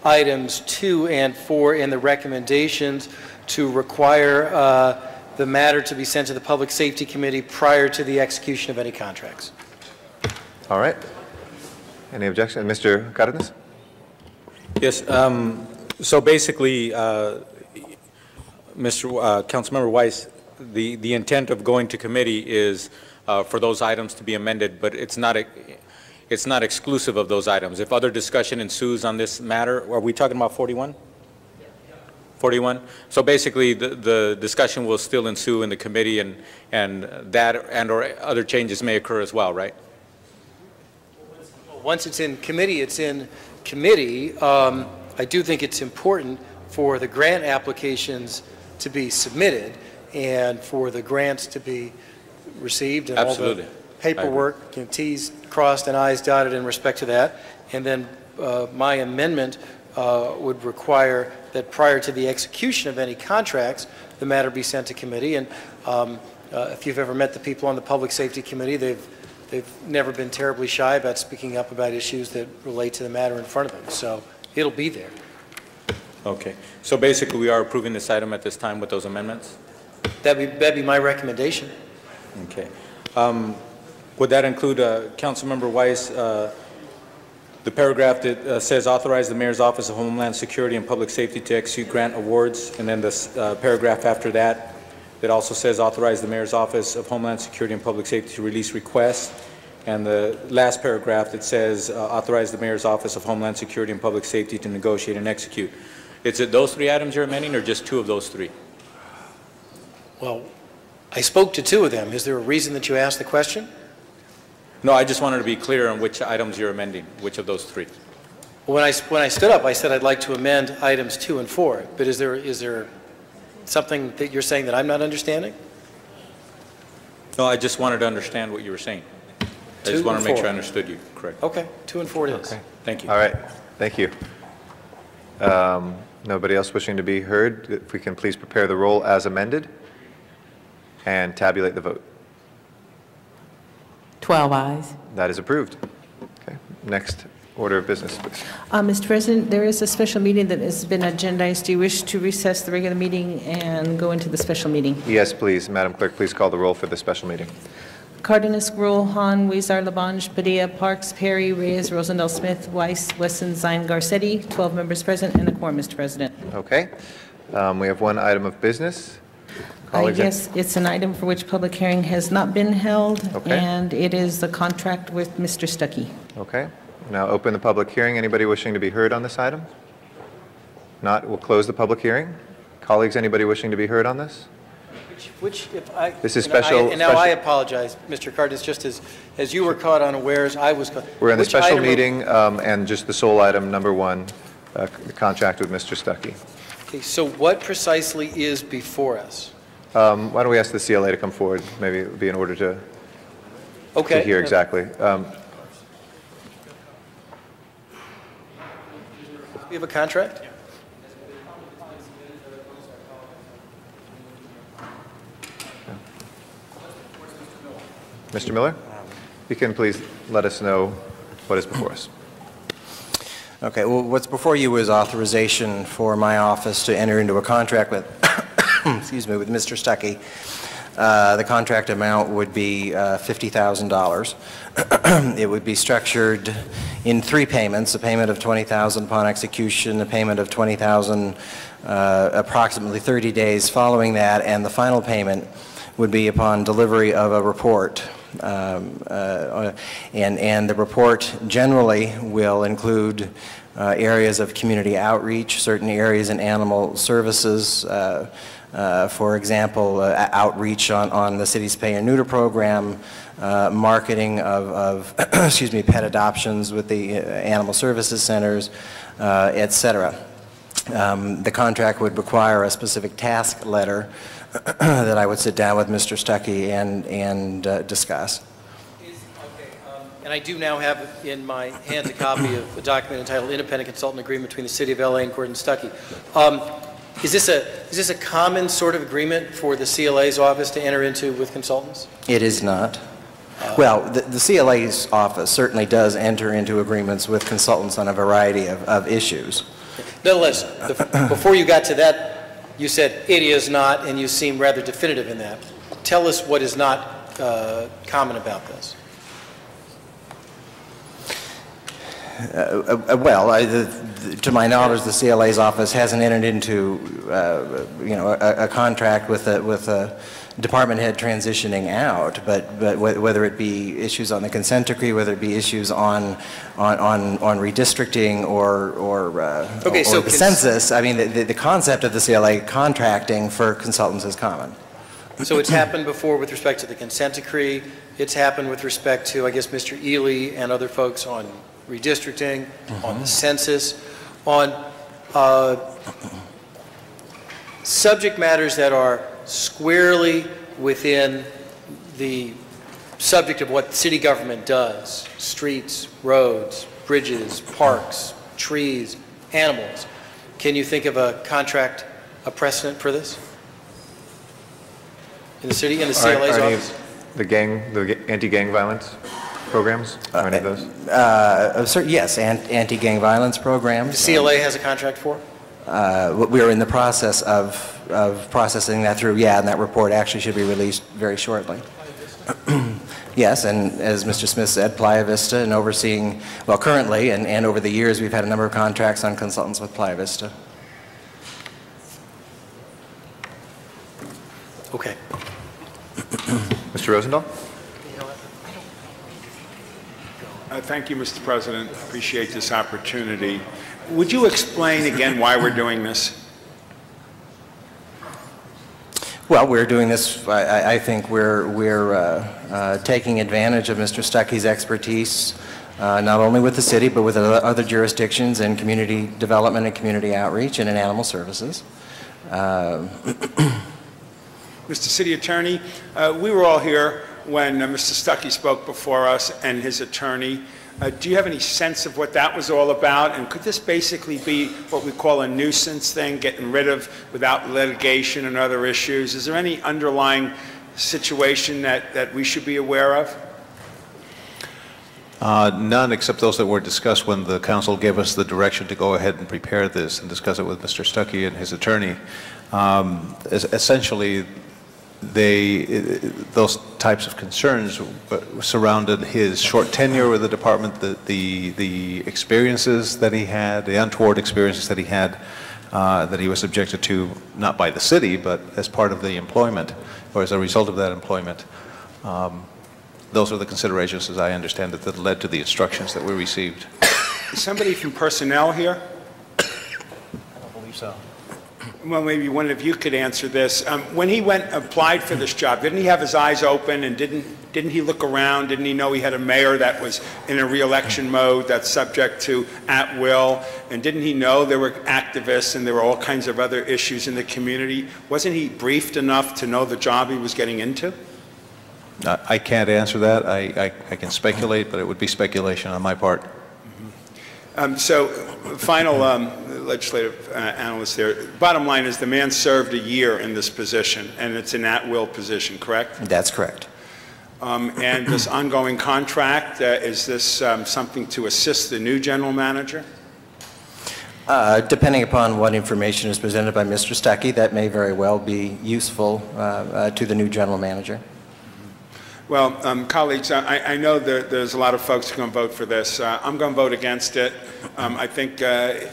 items 2 and 4 in the recommendations to require the matter to be sent to the Public Safety Committee prior to the execution of any contracts. All right. Any objection? Mr. Cardenas? Yes. So basically, Councilmember Weiss, the intent of going to committee is for those items to be amended, but it's not exclusive of those items. If other discussion ensues on this matter, are we talking about 41? 41? So basically, the discussion will still ensue in the committee, and that and/or other changes may occur as well, right? Once it's in committee, it's in committee. I do think it's important for the grant applications to be submitted and for the grants to be received and Absolutely. all the paperwork, T's crossed and I's dotted in respect to that. And then my amendment would require that prior to the execution of any contracts, the matter be sent to committee. And if you've ever met the people on the Public Safety Committee, they've never been terribly shy about speaking up about issues that relate to the matter in front of them. So it'll be there. Okay. So basically, we are approving this item at this time with those amendments? That'd be my recommendation. Okay. Would that include, Councilmember Weiss, the paragraph that says authorize the Mayor's Office of Homeland Security and Public Safety to execute grant awards, and then the paragraph after that that also says authorize the Mayor's Office of Homeland Security and Public Safety to release requests, and the last paragraph that says authorize the Mayor's Office of Homeland Security and Public Safety to negotiate and execute. Is it those 3 items you're amending, or just 2 of those 3? Well, I spoke to 2 of them. Is there a reason that you asked the question? No, I just wanted to be clear on which items you're amending, which of those 3. When I stood up, I said I'd like to amend items 2 and 4. But is there something that you're saying that I'm not understanding? No, I just wanted to understand what you were saying. I just wanted to make sure I understood you correct. Okay, 2 and 4 it is. Okay. Thank you. All right. Thank you. Nobody else wishing to be heard? If we can please prepare the roll as amended and tabulate the vote. 12 ayes. That is approved. Okay. Next order of business, please. Mr. President, there is a special meeting that has been agendized. Do you wish to recess the regular meeting and go into the special meeting? Yes, please. Madam Clerk, please call the roll for the special meeting. Cardenas, Gruel, Han, Weezer, Labange, Padilla, Parks, Perry, Reyes, Rosendahl, Smith, Weiss, Wesson, Zine, Garcetti, 12 members present, and a quorum, Mr. President. Okay. We have one item of business. Colleagues, Yes, it's an item for which public hearing has not been held, Okay. and it is the contract with Mr. Stuckey. Okay. Now open the public hearing. Anybody wishing to be heard on this item? Not, we'll close the public hearing. Colleagues, anybody wishing to be heard on this? This is special. And now I apologize, Mr. Cardenas, just as you were caught unawares, I was caught. We're in the Which special item are- meeting, and just the sole item, number 1, the contract with Mr. Stuckey. Okay, so what precisely is before us? Why don't we ask the CLA to come forward? Maybe it would be in order to hear exactly. We have a contract? Mr. Miller, you can please let us know what is before us. Okay, well, what's before you is authorization for my office to enter into a contract with, excuse me, with Mr. Stuckey. The contract amount would be $50,000. It would be structured in 3 payments: a payment of $20,000 upon execution, a payment of $20,000 approximately 30 days following that, and the final payment would be upon delivery of a report And the report generally will include areas of community outreach, certain areas in animal services, for example, outreach on the city's pay and neuter program, marketing of excuse me, pet adoptions with the animal services centers, et cetera. The contract would require a specific task letter that I would sit down with Mr. Stuckey and discuss. And I do now have in my hands a copy of a document entitled Independent Consultant Agreement between the City of LA and Gordon Stuckey. Is this a common sort of agreement for the CLA's office to enter into with consultants? It is not. Well, the CLA's office certainly does enter into agreements with consultants on a variety of issues. Nonetheless, before you got to that, you said it is not, and you seem rather definitive in that. Tell us what is not common about this. To my knowledge, the CLA's office hasn't entered into, a contract with a department head transitioning out. But whether it be issues on the consent decree, whether it be issues on redistricting or the census, I mean, the concept of the CLA contracting for consultants is common. So it's happened before with respect to the consent decree. It's happened with respect to, I guess, Mr. Ely and other folks on redistricting, on the census, on subject matters that are squarely within the subject of what city government does: streets, roads, bridges, parks, trees, animals. Can you think of a contract, a precedent for this in the city, in the CLA's office? The anti-gang violence programs? Are any of those? Yes, anti-gang violence programs. The CLA has a contract for? We are in the process of processing that through, and that report actually should be released very shortly. Yes, and as Mr. Smith said, Playa Vista, and overseeing, well, currently and over the years, we've had a number of contracts on consultants with Playa Vista. Okay. Mr. Rosendahl? Thank you, Mr. President. Appreciate this opportunity. Would you explain again why we're doing this? Well, we're doing this, I think we're taking advantage of Mr. Stuckey's expertise, not only with the city, but with other jurisdictions in community development and community outreach and in animal services. Mr. City Attorney, we were all here when Mr. Stuckey spoke before us and his attorney. Do you have any sense of what that was all about? And could this basically be what we call a nuisance thing, getting rid of without litigation and other issues? Is there any underlying situation that we should be aware of? None, except those that were discussed when the council gave us the direction to go ahead and prepare this and discuss it with Mr. Stuckey and his attorney. Essentially, those types of concerns surrounded his short tenure with the department, the experiences that he had, the untoward experiences that he had, that he was subjected to, not by the city, but as part of the employment, or as a result of that employment. Those are the considerations, as I understand it, that led to the instructions that we received. Is somebody from personnel here? I don't believe so. Well, maybe one of you could answer this. When he applied for this job, didn't he have his eyes open, and didn't he look around? Didn't he know he had a mayor that was in a re-election mode, that's subject to at will? And didn't he know there were activists and there were all kinds of other issues in the community? Wasn't he briefed enough to know the job he was getting into? I can't answer that. I can speculate, but it would be speculation on my part. So, final legislative analyst there. Bottom line is the man served a year in this position, and it's an at-will position, correct? That's correct. And this ongoing contract, is this something to assist the new general manager? Depending upon what information is presented by Mr. Stuckey, that may very well be useful to the new general manager. Well, colleagues, I know there's a lot of folks who are going to vote for this. I'm going to vote against it. I think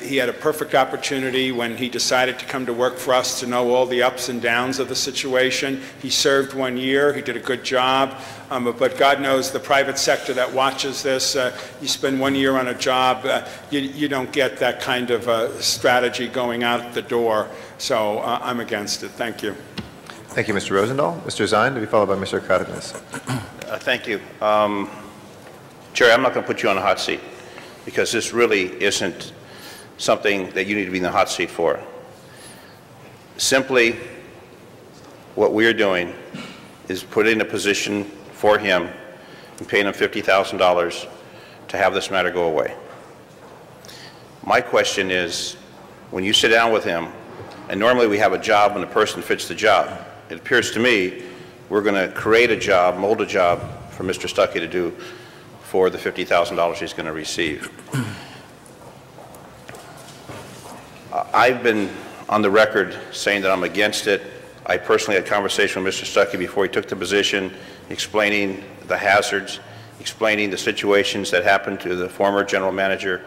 he had a perfect opportunity when he decided to come to work for us to know all the ups and downs of the situation. He served 1 year. He did a good job. But God knows the private sector that watches this, you spend 1 year on a job, you don't get that kind of strategy going out the door. So I'm against it. Thank you. Thank you, Mr. Rosendahl. Mr. Zine, to be followed by Mr. Cardenas. Thank you. Chair, I'm not going to put you on the hot seat because this really isn't something that you need to be in the hot seat for. Simply, what we're doing is putting a position for him and paying him $50,000 to have this matter go away. My question is, when you sit down with him, and normally we have a job when the person fits the job, it appears to me we're going to create a job, mold a job for Mr. Stuckey to do for the $50,000 he's going to receive. I've been on the record saying that I'm against it. I personally had a conversation with Mr. Stuckey before he took the position, explaining the hazards, explaining the situations that happened to the former general manager,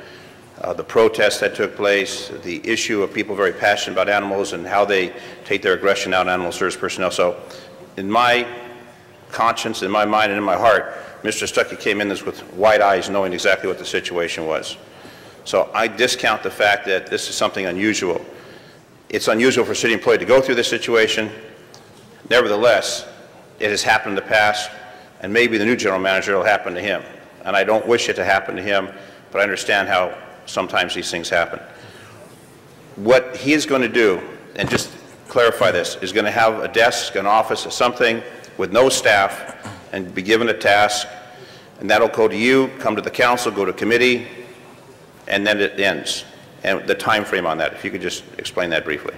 the protests that took place, the issue of people very passionate about animals and how they take their aggression out on animal service personnel. So in my conscience, in my mind, and in my heart, Mr. Stuckey came in this with wide eyes knowing exactly what the situation was. So I discount the fact that this is something unusual. It's unusual for a city employee to go through this situation. Nevertheless, it has happened in the past, and maybe the new general manager will happen to him. And I don't wish it to happen to him, but I understand how sometimes these things happen. What he is going to do, and just clarify this, is going to have a desk, an office, or something with no staff and be given a task, and that'll go to you, come to the council, go to committee, and then it ends. And the time frame on that, if you could just explain that briefly.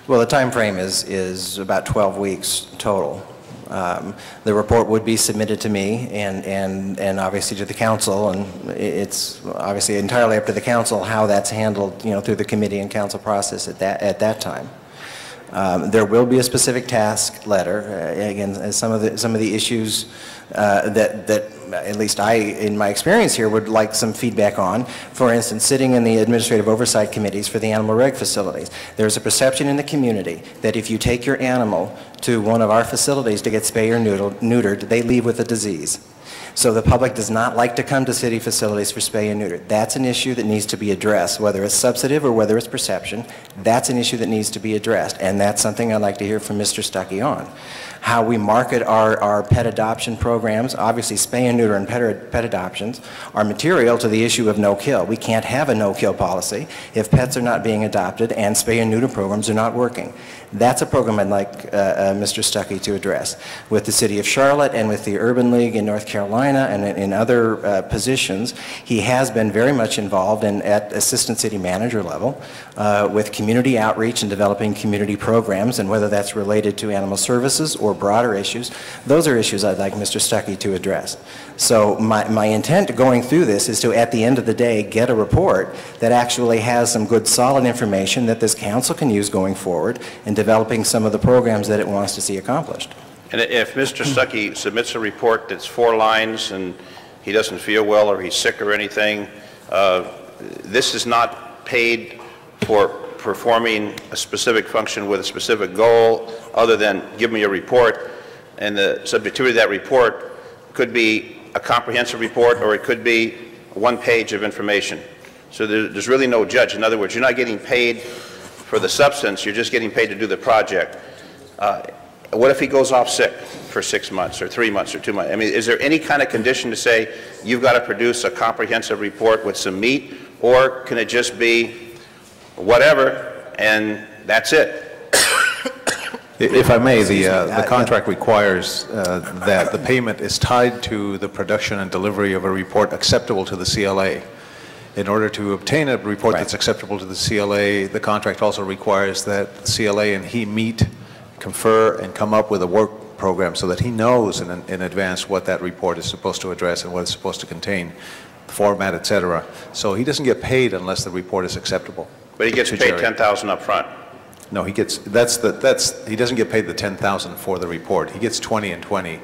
Well, the time frame is about 12 weeks total. The report would be submitted to me and obviously to the council, and it's obviously entirely up to the council how that's handled, you know, through the committee and council process at that time. There will be a specific task letter. Again, some of the issues that at least I, in my experience here, would like some feedback on. For instance, sitting in the administrative oversight committees for the animal reg facilities, there's a perception in the community that if you take your animal to one of our facilities to get spayed or neutered, they leave with a disease. So the public does not like to come to city facilities for spay and neuter. That's an issue that needs to be addressed, whether it's substantive or whether it's perception. That's an issue that needs to be addressed, and that's something I'd like to hear from Mr. Stuckey on. How we market our pet adoption programs, obviously spay and neuter and pet adoptions are material to the issue of no-kill. We can't have a no-kill policy if pets are not being adopted and spay and neuter programs are not working. That's a program I'd like Mr. Stuckey to address. With the City of Charlotte and with the Urban League in North Carolina and in other positions, he has been very much involved at assistant city manager level with community outreach and developing community programs, and whether that's related to animal services or broader issues, those are issues I'd like Mr. Stuckey to address. So my intent going through this is to, at the end of the day, get a report that actually has some good solid information that this council can use going forward in developing some of the programs that it wants to see accomplished. And if Mr. Stuckey submits a report that's 4 lines and he doesn't feel well or he's sick or anything, this is not paid for performing a specific function with a specific goal other than give me a report, and the subjectivity of that report could be a comprehensive report or it could be 1 page of information. So there's really no judge. In other words, you're not getting paid for the substance, you're just getting paid to do the project. What if he goes off sick for 6 months or 3 months or 2 months? I mean, is there any kind of condition to say you've got to produce a comprehensive report with some meat, or can it just be whatever and that's it? If I may, the contract requires that the payment is tied to the production and delivery of a report acceptable to the CLA. In order to obtain a report that's acceptable to the CLA, the contract also requires that the CLA and he meet, confer, and come up with a work program so that he knows in advance what that report is supposed to address and what it's supposed to contain, format, etc. So he doesn't get paid unless the report is acceptable. But he gets paid $10,000 up front. No, he gets he doesn't get paid the $10,000 for the report. He gets 20 and 20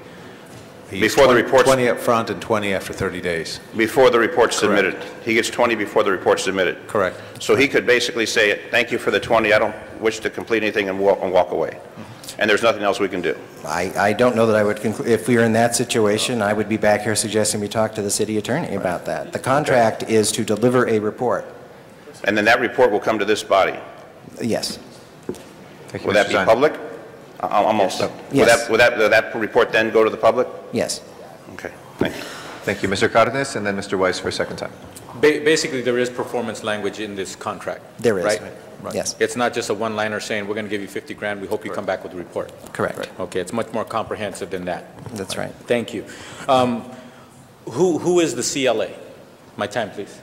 Before the report's 20 up front and 20 after 30 days. Before the report's submitted. He gets 20 before the report's submitted. Correct. So he could basically say, thank you for the 20, I don't wish to complete anything, and walk away. And there's nothing else we can do. I don't know that I would conclude, if we were in that situation, I would be back here suggesting we talk to the city attorney about that. The contract is to deliver a report. And then that report will come to this body? Yes. Will that be public? Almost. Yes. Will that report then go to the public? Yes. Okay, thank you. Thank you, Mr. Cardenas, and then Mr. Weiss for a second time. Basically, there is performance language in this contract. There is. Right? Yes. It's not just a one-liner saying, we're going to give you 50 grand, we hope you come back with a report. Correct. Okay, it's much more comprehensive than that. That's right. Thank you. Who is the CLA? My time, please.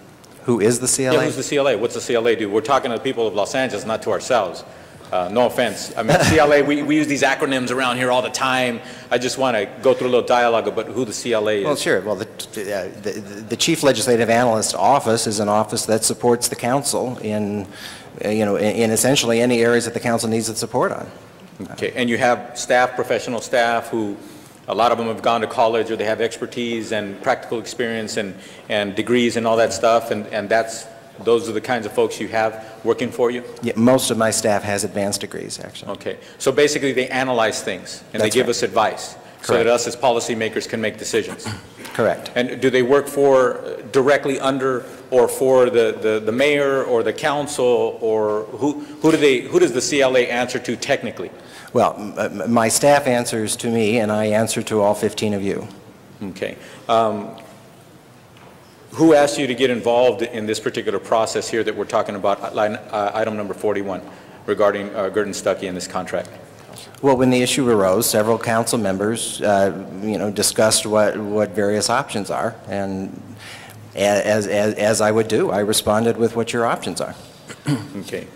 Who is the CLA? Yeah, who's the CLA? What's the CLA do? We're talking to the people of Los Angeles, not to ourselves. No offense. I mean, CLA, we use these acronyms around here all the time. I just want to go through a little dialogue about who the CLA is. Well, sure. Well, the Chief Legislative Analyst Office is an office that supports the council in, in essentially any areas that the council needs its support on. Okay, and you have staff, professional staff, who a lot of them have gone to college, or they have expertise and practical experience and degrees and all that stuff, and those are the kinds of folks you have working for you? Yeah, most of my staff has advanced degrees, actually. Okay. So basically they analyze things and they give us advice so that us as policymakers can make decisions. Correct. And do they work directly under or for the mayor or the council, or who does the CLA answer to technically? Well, my staff answers to me, and I answer to all 15 of you. Okay. Who asked you to get involved in this particular process here that we're talking about, item number 41, regarding Gurdon Stuckey and this contract? Well, when the issue arose, several council members, discussed what various options are, and as I would do, I responded with what your options are. Okay.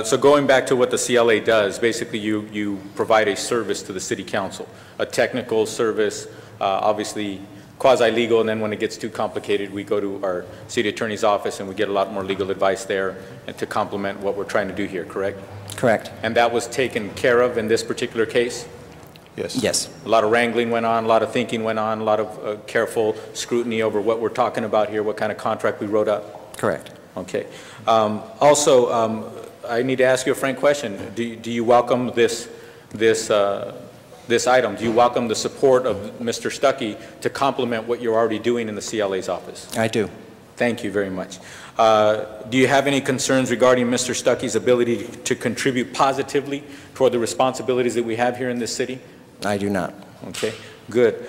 So going back to what the CLA does, basically you provide a service to the city council, a technical service, obviously quasi-legal, and then when it gets too complicated, we go to our city attorney's office and we get a lot more legal advice there and to complement what we're trying to do here, correct? Correct. And that was taken care of in this particular case? Yes. Yes. A lot of wrangling went on, a lot of thinking went on, a lot of careful scrutiny over what we're talking about here, what kind of contract we wrote up? Correct. Okay. Also, I need to ask you a frank question. Do you welcome this item? Do you welcome the support of Mr. Stuckey to complement what you're already doing in the CLA's office? I do. Thank you very much. Do you have any concerns regarding Mr. Stuckey's ability to contribute positively toward the responsibilities that we have here in this city? I do not. Okay, good.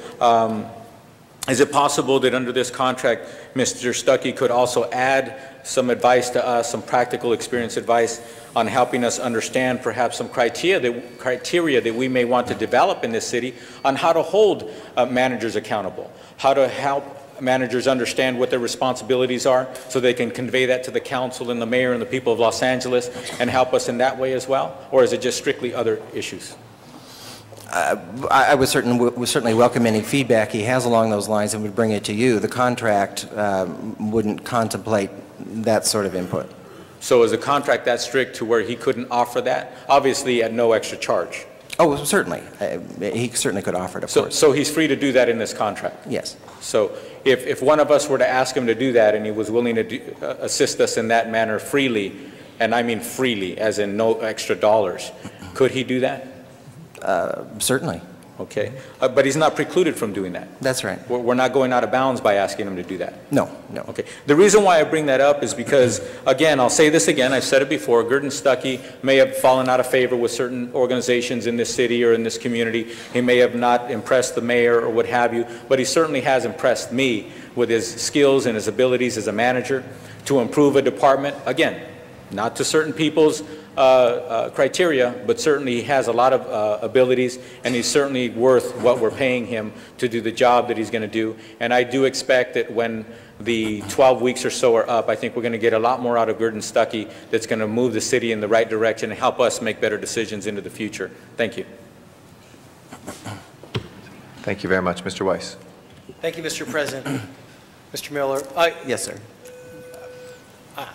Is it possible that under this contract, Mr. Stuckey could also add some advice to us, some practical experience advice on helping us understand perhaps some criteria that we may want to develop in this city on how to hold managers accountable, how to help managers understand what their responsibilities are so they can convey that to the council and the mayor and the people of Los Angeles and help us in that way as well? Or is it just strictly other issues? I would certainly welcome any feedback he has along those lines and would bring it to you. The contract wouldn't contemplate that sort of input. So is the contract that strict to where he couldn't offer that? Obviously at no extra charge. Oh, certainly. He certainly could offer it, of course. So he's free to do that in this contract? Yes. So if one of us were to ask him to do that and he was willing to assist us in that manner freely, and I mean freely, as in no extra dollars, could he do that? Certainly. Okay. But he's not precluded from doing that. That's right. We're not going out of bounds by asking him to do that. No, no. Okay. The reason why I bring that up is because, again, I'll say this again, I've said it before, Gurdon Stuckey may have fallen out of favor with certain organizations in this city or in this community. He may have not impressed the mayor or what have you, but he certainly has impressed me with his skills and his abilities as a manager to improve a department. Again, not to certain people's criteria, but certainly he has a lot of abilities, and he's certainly worth what we're paying him to do the job that he's going to do. And I do expect that when the 12 weeks or so are up, I think we're going to get a lot more out of Gurdon Stuckey that's going to move the city in the right direction and help us make better decisions into the future. Thank you. Thank you very much. Mr. Weiss. Thank you, Mr. President. Mr. Miller, yes, sir.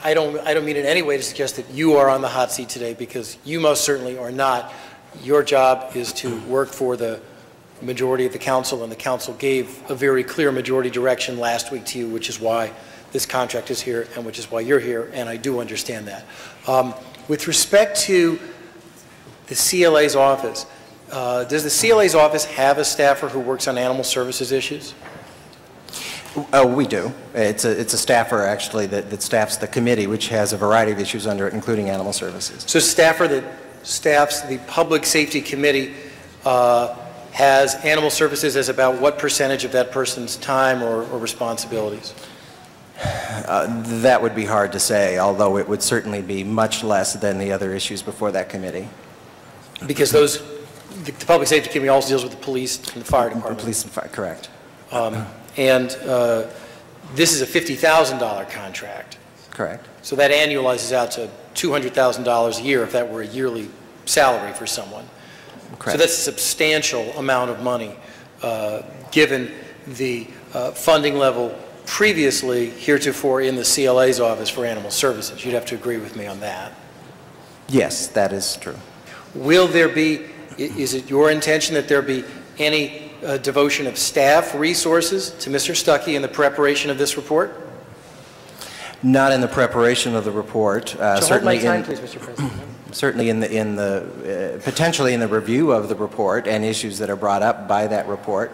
I don't mean in any way to suggest that you are on the hot seat today, because you most certainly are not. Your job is to work for the majority of the council, and the council gave a very clear majority direction last week to you, which is why this contract is here and which is why you're here, and I do understand that. With respect to the CLA's office, does the CLA's office have a staffer who works on animal services issues? We do. It's a staffer, actually, that staffs the committee, which has a variety of issues under it, including animal services. So staffer that staffs the Public Safety Committee has animal services as about what percentage of that person's time or responsibilities? That would be hard to say, although it would certainly be much less than the other issues before that committee. Because the Public Safety Committee also deals with the police and the fire department. Police and fire, correct. This is a $50,000 contract. Correct. So that annualizes out to $200,000 a year if that were a yearly salary for someone. Correct. So that's a substantial amount of money given the funding level previously heretofore in the CLA's office for animal services. You'd have to agree with me on that. Yes, that is true. Will there be, is it your intention that there be any devotion of staff resources to Mr. Stuckey in the preparation of this report? Not in the preparation of the report. Certainly, hold my time, please, Mr. President. Certainly potentially in the review of the report and issues that are brought up by that report.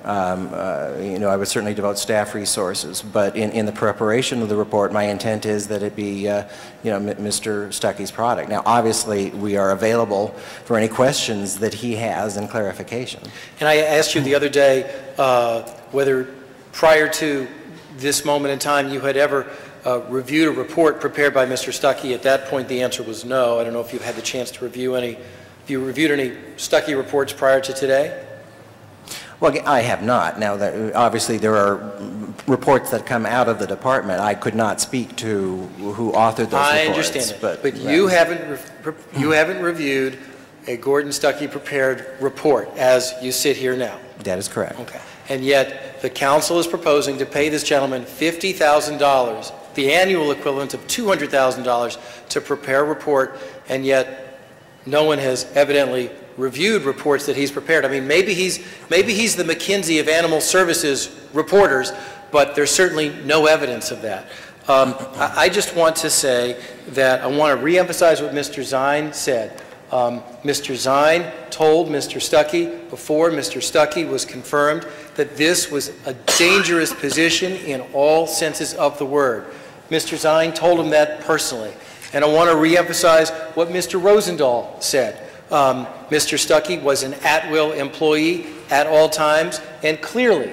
I would certainly devote staff resources, but in the preparation of the report, my intent is that it be, Mr. Stuckey's product. Now, obviously, we are available for any questions that he has and clarification. And I asked you the other day whether prior to this moment in time you had ever reviewed a report prepared by Mr. Stuckey. At that point, the answer was no. I don't know if you've had the chance to review any. Have you reviewed any Stuckey reports prior to today? Well, I have not. Now, obviously, there are reports that come out of the department. I could not speak to who authored those reports. I understand it, but you haven't reviewed a Gordon Stuckey prepared report as you sit here now. That is correct. Okay. And yet, the council is proposing to pay this gentleman $50,000, the annual equivalent of $200,000, to prepare a report, and yet no one has evidently reviewed reports that he's prepared. I mean, maybe he's the McKinsey of animal services reporters, but there's certainly no evidence of that. I just want to say that I want to reemphasize what Mr. Zine said. Mr. Zine told Mr. Stuckey before Mr. Stuckey was confirmed that this was a dangerous position in all senses of the word. Mr. Zine told him that personally. And I want to reemphasize what Mr. Rosendahl said. Mr. Stuckey was an at-will employee at all times, and clearly,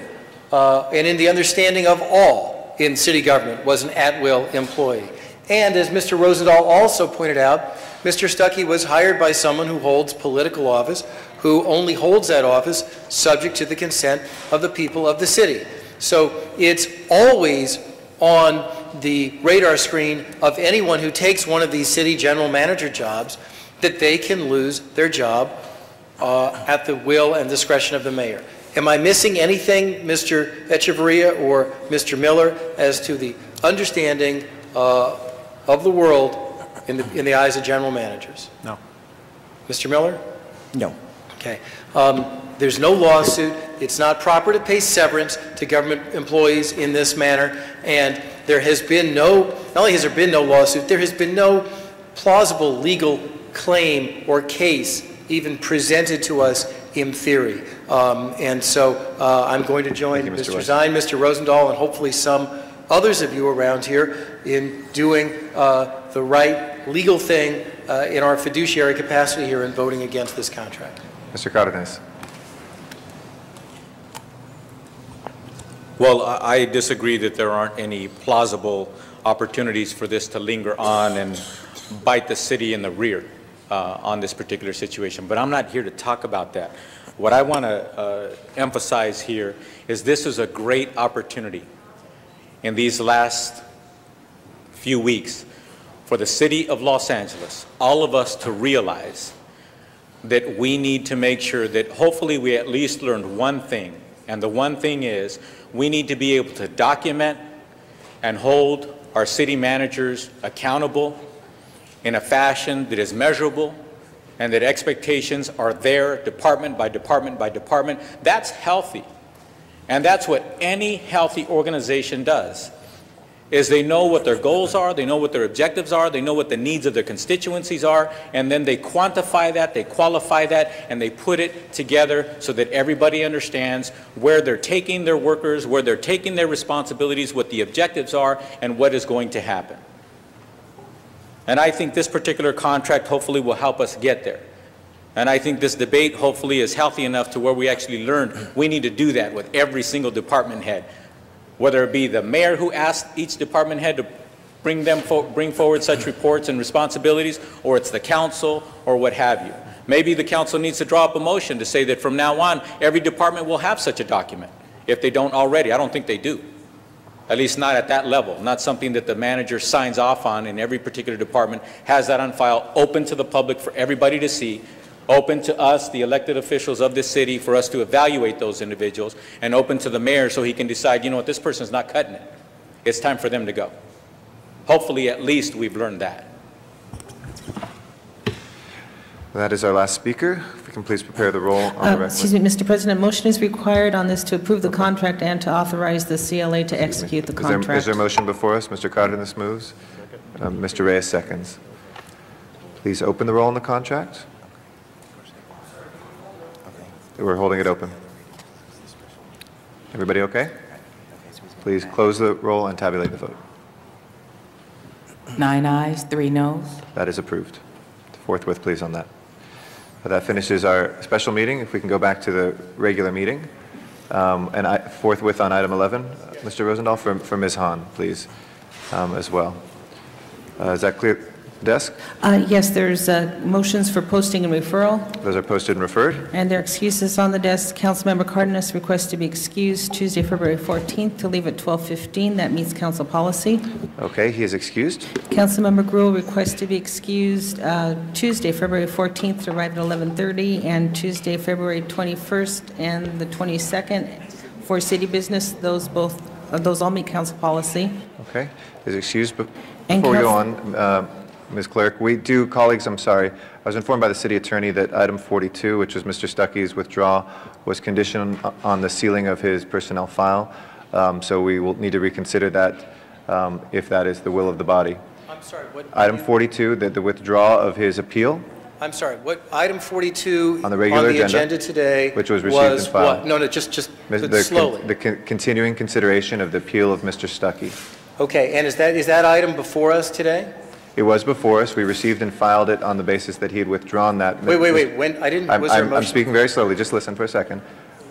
and in the understanding of all in city government, was an at-will employee. And as Mr. Rosendahl also pointed out, Mr. Stuckey was hired by someone who holds political office, who only holds that office subject to the consent of the people of the city. So it's always on the radar screen of anyone who takes one of these city general manager jobs that they can lose their job at the will and discretion of the mayor. Am I missing anything, Mr. Echeverria or Mr. Miller, as to the understanding of the world in the eyes of general managers? No. Mr. Miller? No. Okay. There's no lawsuit. It's not proper to pay severance to government employees in this manner, and there has been no, not only has there been no lawsuit, there has been no plausible legal claim or case even presented to us in theory. And so I'm going to join Mr. Zine, Mr. Rosendahl, and hopefully some others of you around here in doing the right legal thing in our fiduciary capacity here in voting against this contract. Mr. Cardenas. Well, I disagree that there aren't any plausible opportunities for this to linger on and bite the city in the rear on this particular situation. But I'm not here to talk about that. What I want to emphasize here is this is a great opportunity in these last few weeks for the city of Los Angeles, all of us to realize that we need to make sure that hopefully we at least learned one thing. And the one thing is we need to be able to document and hold our city managers accountable in a fashion that is measurable and that expectations are there department by department by department. That's healthy. And that's what any healthy organization does, is they know what their goals are, they know what their objectives are, they know what the needs of their constituencies are, and then they quantify that, they qualify that, and they put it together so that everybody understands where they're taking their workers, where they're taking their responsibilities, what the objectives are, and what is going to happen. And I think this particular contract hopefully will help us get there. And I think this debate hopefully is healthy enough to where we actually learn we need to do that with every single department head. Whether it be the mayor who asked each department head to bring forward such reports and responsibilities, or it's the council, or what have you. Maybe the council needs to draw up a motion to say that from now on, every department will have such a document. If they don't already, I don't think they do. At least not at that level, not something that the manager signs off on in every particular department, has that on file, open to the public for everybody to see, open to us, the elected officials of this city, for us to evaluate those individuals, and open to the mayor so he can decide, you know what, this person's not cutting it. It's time for them to go. Hopefully, at least we've learned that. That is our last speaker. If we can please prepare the roll on the record. Excuse me, Mr. President, motion is required on this to approve the contract and to authorize the CLA to execute the contract. Is there a motion before us? Mr. Cardenas moves. Mr. Reyes seconds. Please open the roll on the contract. We're holding it open. Everybody okay? Please close the roll and tabulate the vote. 9 ayes, 3 noes. That is approved. Forthwith, please, on that. That finishes our special meeting. If we can go back to the regular meeting. Forthwith on item 11, Mr. Rosendahl, for Ms. Hahn, please, as well. Is that clear? Desk? Yes, there's motions for posting and referral. Those are posted and referred. And there are excuses on the desk. Councilmember Cardenas requests to be excused Tuesday, February 14th to leave at 12:15. That meets council policy. Okay, he is excused. Councilmember Gruhl requests to be excused Tuesday, February 14th to arrive at 11:30, and Tuesday, February 21st and the 22nd for city business. Those all meet council policy. Okay, is excused. Before we go on, Ms. Clerk, colleagues, I'm sorry. I was informed by the city attorney that item 42, which was Mr. Stuckey's withdrawal, was conditioned on the sealing of his personnel file. So we will need to reconsider that if that is the will of the body. I'm sorry, what? Item 42, the withdrawal of his appeal. I'm sorry, what item 42 on the regular agenda today, which was received and filed. What? No, just slowly. The continuing consideration of the appeal of Mr. Stuckey. Okay, and is that item before us today? It was before us. We received and filed it on the basis that he had withdrawn that. Wait. When I didn't. Was there a motion? I'm speaking very slowly. Just listen for a second.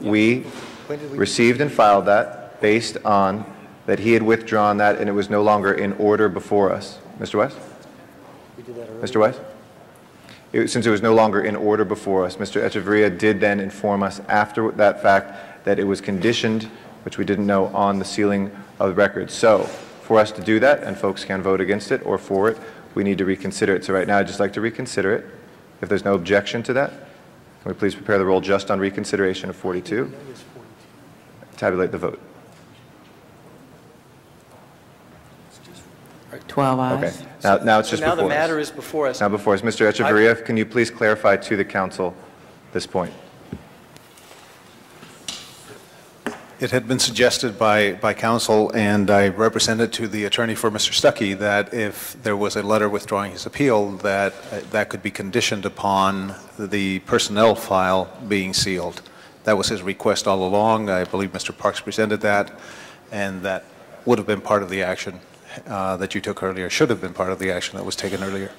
We received and filed that based on that he had withdrawn that, and it was no longer in order before us. Mr. West? We did that earlier. Mr. West? Since it was no longer in order before us, Mr. Echeverria did then inform us after that fact that it was conditioned, which we didn't know, on the sealing of the records. So for us to do that, and folks can vote against it or for it, we need to reconsider it. So right now, I'd just like to reconsider it. If there's no objection to that, can we please prepare the roll just on reconsideration of 42? Tabulate the vote. 12 ayes. Okay. Now it's just before us. Now the matter is before us. Now before us. Mr. Echeverria, can you please clarify to the council this point? It had been suggested by counsel, and I represented to the attorney for Mr. Stuckey, that if there was a letter withdrawing his appeal, that could be conditioned upon the personnel file being sealed. That was his request all along. I believe Mr. Parks presented that, and that would have been part of the action that you took earlier, should have been part of the action that was taken earlier.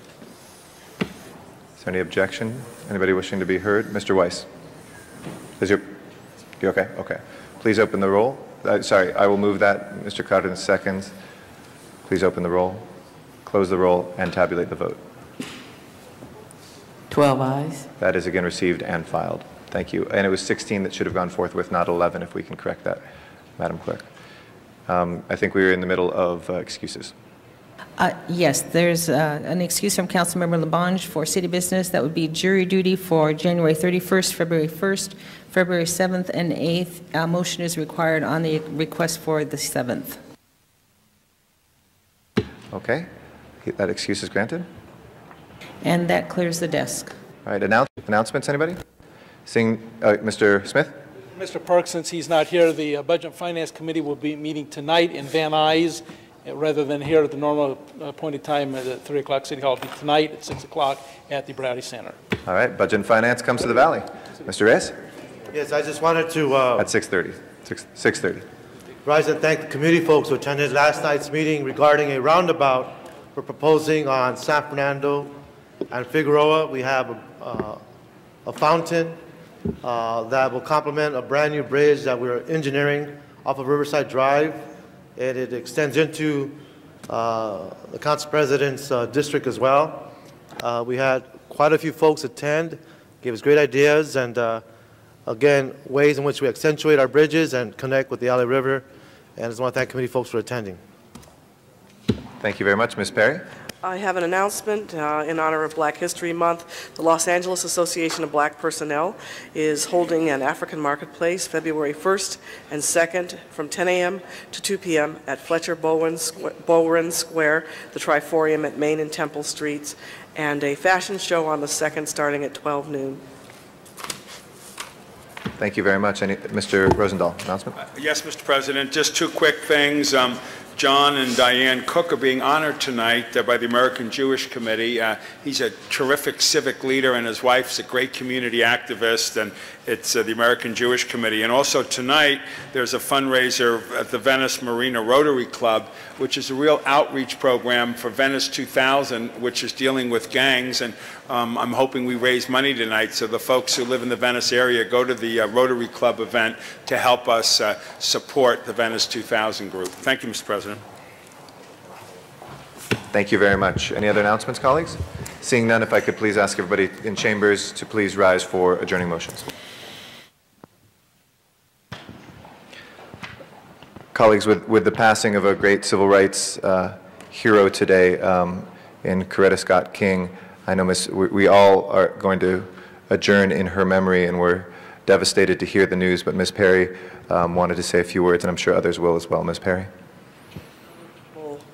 Is there any objection? Anybody wishing to be heard? Mr. Weiss? You okay? Okay. Please open the roll. Sorry, I will move that. Mr. Cardenas seconds. Please open the roll, close the roll, and tabulate the vote. 12 ayes. That is again received and filed. Thank you. And it was 16 that should have gone forthwith, not 11, if we can correct that, Madam Clerk. I think we were in the middle of excuses. Yes, there's an excuse from Councilmember Labange for city business. That would be jury duty for January 31st, February 1st, February 7th, and 8th. Motion is required on the request for the 7th. Okay. That excuse is granted. And that clears the desk. All right, announcements, anybody? Seeing Mr. Smith? Mr. Park, since he's not here, the Budget and Finance Committee will be meeting tonight in Van Nuys, rather than here at the normal appointed time at 3 o'clock City Hall. It'll be tonight at 6 o'clock at the Browdy Center. All right, Budget and Finance comes to the Valley. Mr. Reyes? Yes, I just wanted to... At 6:30. 6:30. rise and thank the committee folks who attended last night's meeting regarding a roundabout we're proposing on San Fernando and Figueroa. We have a fountain that will complement a brand new bridge that we're engineering off of Riverside Drive. It extends into the council president's district as well. We had quite a few folks attend, gave us great ideas, and again, ways in which we accentuate our bridges and connect with the LA River. And I just want to thank committee folks for attending. Thank you very much. Ms. Perry? I have an announcement in honor of Black History Month. The Los Angeles Association of Black Personnel is holding an African Marketplace February 1st and 2nd from 10 a.m. to 2 p.m. at Fletcher Bowen Square, the Triforium at Main and Temple Streets, and a fashion show on the 2nd starting at 12 noon. Thank you very much. Mr. Rosendahl, announcement? Yes, Mr. President, just two quick things. John and Diane Cook are being honored tonight by the American Jewish Committee. He's a terrific civic leader, and his wife's a great community activist, and it's the American Jewish Committee. And also tonight, there's a fundraiser at the Venice Marina Rotary Club, which is a real outreach program for Venice 2000, which is dealing with gangs. And I'm hoping we raise money tonight so the folks who live in the Venice area go to the Rotary Club event to help us support the Venice 2000 group. Thank you, Mr. President. Thank you very much. Any other announcements, colleagues? Seeing none, if I could please ask everybody in chambers to please rise for adjourning motions. Colleagues, with the passing of a great civil rights hero today in Coretta Scott King, I know we all are going to adjourn in her memory, and we're devastated to hear the news, but Ms. Perry wanted to say a few words, and I'm sure others will as well. Ms. Perry?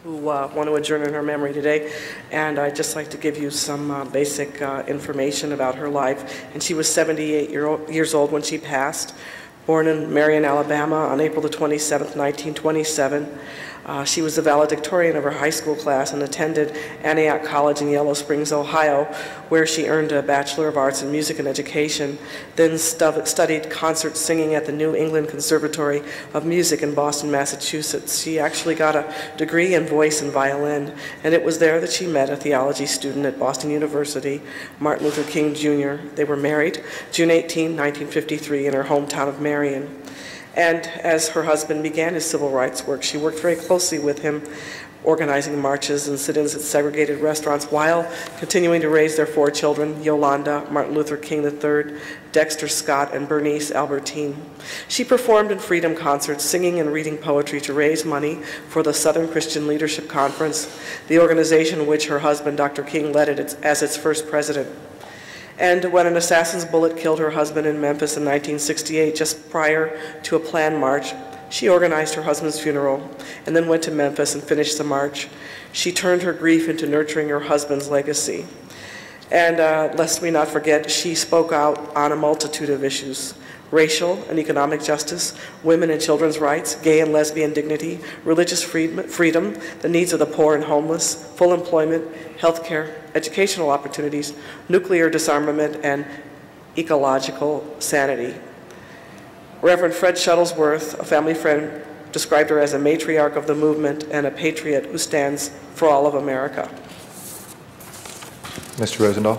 Who want to adjourn in her memory today, and I'd just like to give you some basic information about her life. And she was 78 years old when she passed, born in Marion, Alabama on April the 27th, 1927. She was the valedictorian of her high school class and attended Antioch College in Yellow Springs, Ohio, where she earned a Bachelor of Arts in Music and Education, then studied concert singing at the New England Conservatory of Music in Boston, Massachusetts. She actually got a degree in voice and violin, and it was there that she met a theology student at Boston University, Martin Luther King, Jr. They were married June 18, 1953, in her hometown of Marion. And as her husband began his civil rights work, she worked very closely with him, organizing marches and sit-ins at segregated restaurants while continuing to raise their 4 children, Yolanda, Martin Luther King III, Dexter Scott, and Bernice Albertine. She performed in freedom concerts, singing and reading poetry to raise money for the Southern Christian Leadership Conference, the organization which her husband, Dr. King, led as its first president. And when an assassin's bullet killed her husband in Memphis in 1968, just prior to a planned march, she organized her husband's funeral and then went to Memphis and finished the march. She turned her grief into nurturing her husband's legacy. And lest we not forget, she spoke out on a multitude of issues: racial and economic justice, women and children's rights, gay and lesbian dignity, religious freedom, the needs of the poor and homeless, full employment, health care, educational opportunities, nuclear disarmament, and ecological sanity. Reverend Fred Shuttlesworth, a family friend, described her as a matriarch of the movement and a patriot who stands for all of America. Mr. Rosendahl?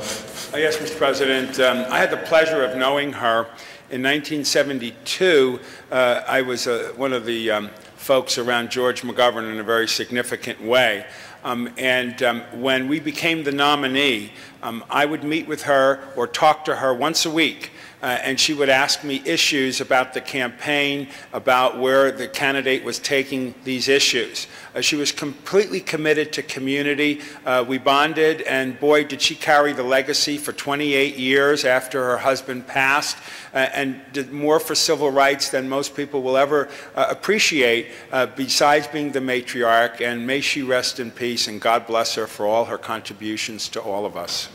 Yes, Mr. President. I had the pleasure of knowing her in 1972. I was one of the folks around George McGovern in a very significant way. When we became the nominee, I would meet with her or talk to her once a week, and she would ask me issues about the campaign, about where the candidate was taking these issues. She was completely committed to community. We bonded, and boy, did she carry the legacy for 28 years after her husband passed, and did more for civil rights than most people will ever appreciate, besides being the matriarch. And may she rest in peace, and God bless her for all her contributions to all of us.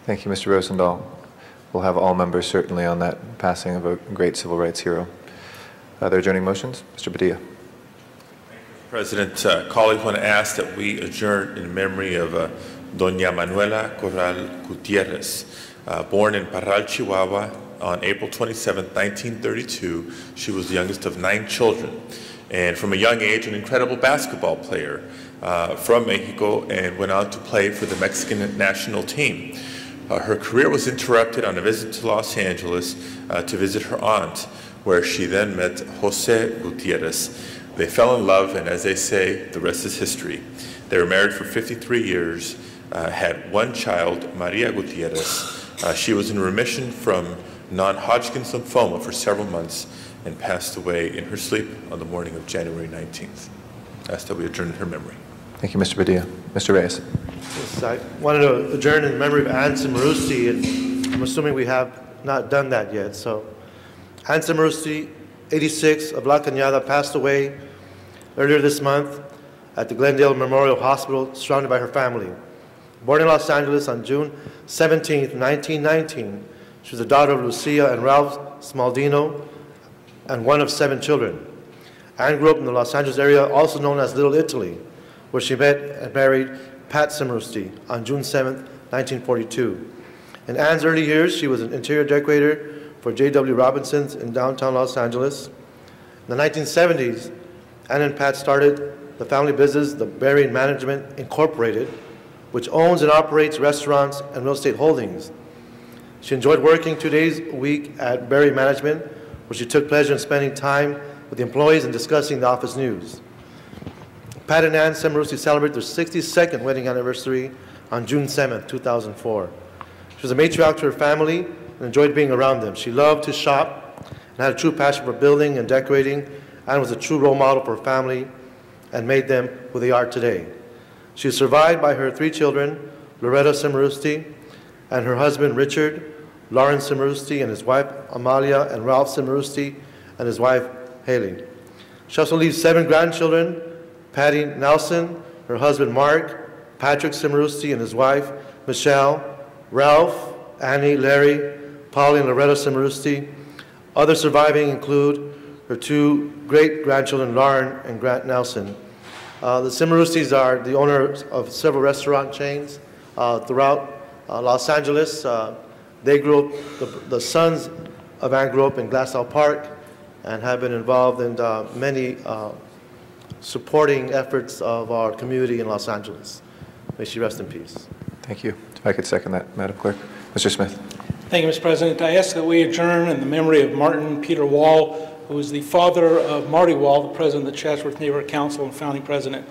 Thank you, Mr. Rosendahl. We'll have all members certainly on that passing of a great civil rights hero. Are there adjourning motions? Mr. Padilla. President, colleagues want to ask that we adjourn in memory of Doña Manuela Corral Gutierrez, born in Parral, Chihuahua on April 27, 1932. She was the youngest of 9 children, and from a young age, an incredible basketball player from Mexico, and went on to play for the Mexican national team. Her career was interrupted on a visit to Los Angeles to visit her aunt, where she then met Jose Gutierrez. They fell in love, and as they say, the rest is history. They were married for 53 years, had 1 child, Maria Gutierrez. She was in remission from non-Hodgkin's lymphoma for several months and passed away in her sleep on the morning of January 19th. I ask that we adjourn in her memory. Thank you, Mr. Padilla. Mr. Reyes. Yes, I wanted to adjourn in memory of Ann Simarusti, and I'm assuming we have not done that yet. So, Ann Simarusti, 86, of La Cañada, passed away earlier this month at the Glendale Memorial Hospital, surrounded by her family. Born in Los Angeles on June 17, 1919, she was the daughter of Lucia and Ralph Smaldino and one of 7 children. Ann grew up in the Los Angeles area, also known as Little Italy, where she met and married Pat Simarusti on June 7, 1942. In Ann's early years, she was an interior decorator for J.W. Robinson's in downtown Los Angeles. In the 1970s, Ann and Pat started the family business, the Berry Management Incorporated, which owns and operates restaurants and real estate holdings. She enjoyed working 2 days a week at Berry Management, where she took pleasure in spending time with the employees and discussing the office news. Pat and Ann Simarusti celebrate their 62nd wedding anniversary on June 7, 2004. She was a matriarch to her family and enjoyed being around them. She loved to shop and had a true passion for building and decorating, and was a true role model for her family and made them who they are today. She is survived by her 3 children, Loretta Simarusti, and her husband Richard, Lawrence Simarusti, and his wife Amalia, and Ralph Simarusti, and his wife Haley. She also leaves 7 grandchildren, Patty Nelson, her husband Mark, Patrick Simarusti and his wife Michelle, Ralph, Annie, Larry, Polly, and Loretta Simarusti. Other surviving include her 2 great-grandchildren, Lauren and Grant Nelson. The Simarustis are the owners of several restaurant chains throughout Los Angeles. They grew up, the sons of Ann grew up in Glassell Park and have been involved in many supporting efforts of our community in Los Angeles. May she rest in peace. Thank you. If I could second that, Madam Clerk. Mr. Smith. Thank you, Mr. President. I ask that we adjourn in the memory of Martin Peter Wall, who was the father of Marty Wall, the president of the Chatsworth Neighborhood Council and founding president.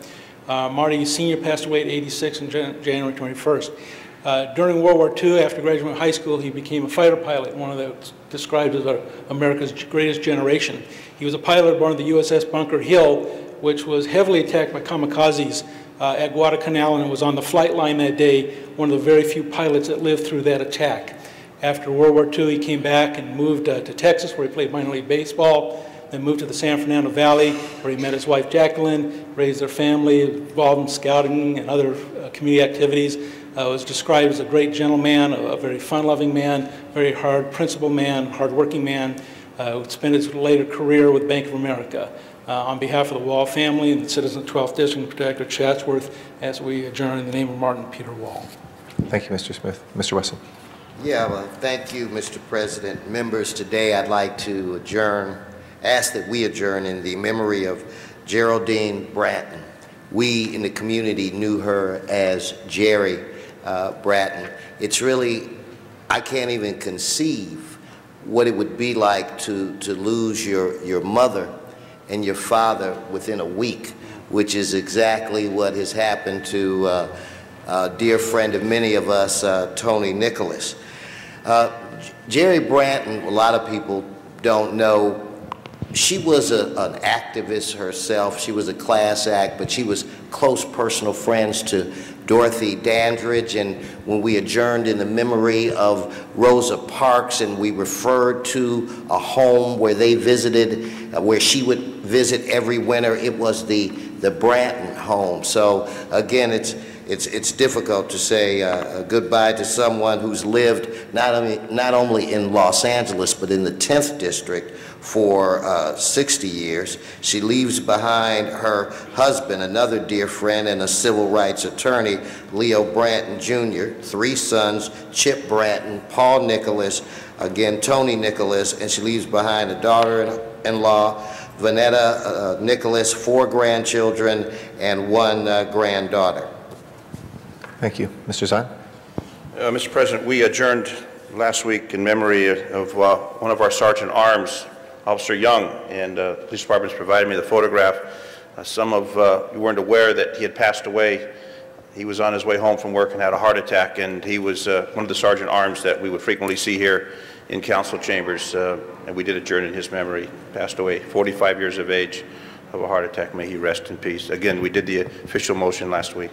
Marty Sr. passed away at 86 on January 21st. During World War II, after graduating from high school, he became a fighter pilot, one of the described as America's greatest generation. He was a pilot aboard the USS Bunker Hill, which was heavily attacked by kamikazes at Guadalcanal, and was on the flight line that day, one of the very few pilots that lived through that attack. After World War II, he came back and moved to Texas, where he played minor league baseball, then moved to the San Fernando Valley, where he met his wife Jacqueline, raised their family, involved in scouting and other community activities. Was described as a great gentleman, a very fun-loving man, very hard, principled man, hard-working man, who spent his later career with Bank of America. On behalf of the Wall family and the citizens of 12th District, in particular Chatsworth, as we adjourn in the name of Martin Peter Wall. Thank you, Mr. Smith. Mr. Wesson. Yeah, well, thank you, Mr. President. Members, today I'd like to ask that we adjourn in the memory of Geraldine Bratton. We in the community knew her as Jerry Bratton. It's really, I can't even conceive what it would be like to lose your mother and your father within a week, which is exactly what has happened to a dear friend of many of us, Tony Nicholas. Jerry Bratton, a lot of people don't know, she was an activist herself. She was a class act, but she was close personal friends to Dorothy Dandridge, and when we adjourned in the memory of Rosa Parks and we referred to a home where they visited, where she would visit every winter, it was the Bratton home. So again, it's it's difficult to say goodbye to someone who's lived not only in Los Angeles, but in the 10th District for 60 years. She leaves behind her husband, another dear friend and a civil rights attorney, Leo Branton Jr., 3 sons, Chip Branton, Paul Nicholas, again Tony Nicholas, and she leaves behind a daughter-in-law, Vanetta Nicholas, 4 grandchildren, and 1 granddaughter. Thank you. Mr. Zine? Mr. President, we adjourned last week in memory of one of our Sergeant Arms, Officer Young, and the police department has provided me the photograph. Some of you weren't aware that he had passed away. He was on his way home from work and had a heart attack, and he was one of the Sergeant Arms that we would frequently see here in council chambers, and we did adjourn in his memory. Passed away, 45 years of age, of a heart attack. May he rest in peace. Again, we did the official motion last week.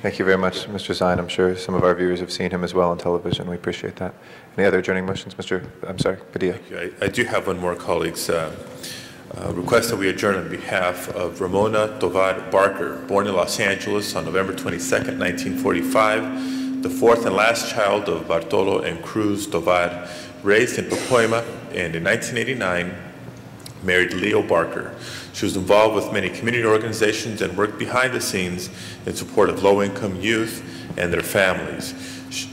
Thank you very much, Mr. Zine. I'm sure some of our viewers have seen him as well on television. We appreciate that. Any other adjourning motions, Padilla? I do have one more, colleagues. Request that we adjourn on behalf of Ramona Tovar Barker, born in Los Angeles on November 22nd, 1945, the 4th and last child of Bartolo and Cruz Tovar, raised in Pacoima, and in 1989 married Leo Barker. She was involved with many community organizations and worked behind the scenes in support of low-income youth and their families.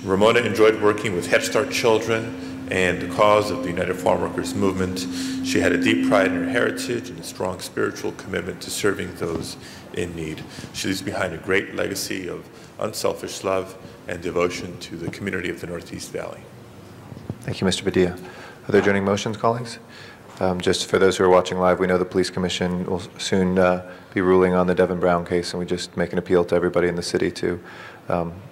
Ramona enjoyed working with Head Start children and the cause of the United Farm Workers Movement. She had a deep pride in her heritage and a strong spiritual commitment to serving those in need. She leaves behind a great legacy of unselfish love and devotion to the community of the Northeast Valley. Thank you, Mr. Padilla. Other adjourning motions, colleagues? Just for those who are watching live, we know the Police Commission will soon be ruling on the Devin Brown case, and we just make an appeal to everybody in the city to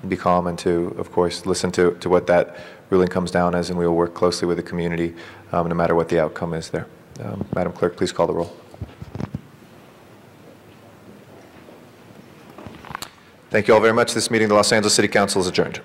be calm and to, of course, listen to what that ruling comes down as, and we will work closely with the community no matter what the outcome is there. Madam Clerk, please call the roll. Thank you all very much. This meeting of the Los Angeles City Council is adjourned.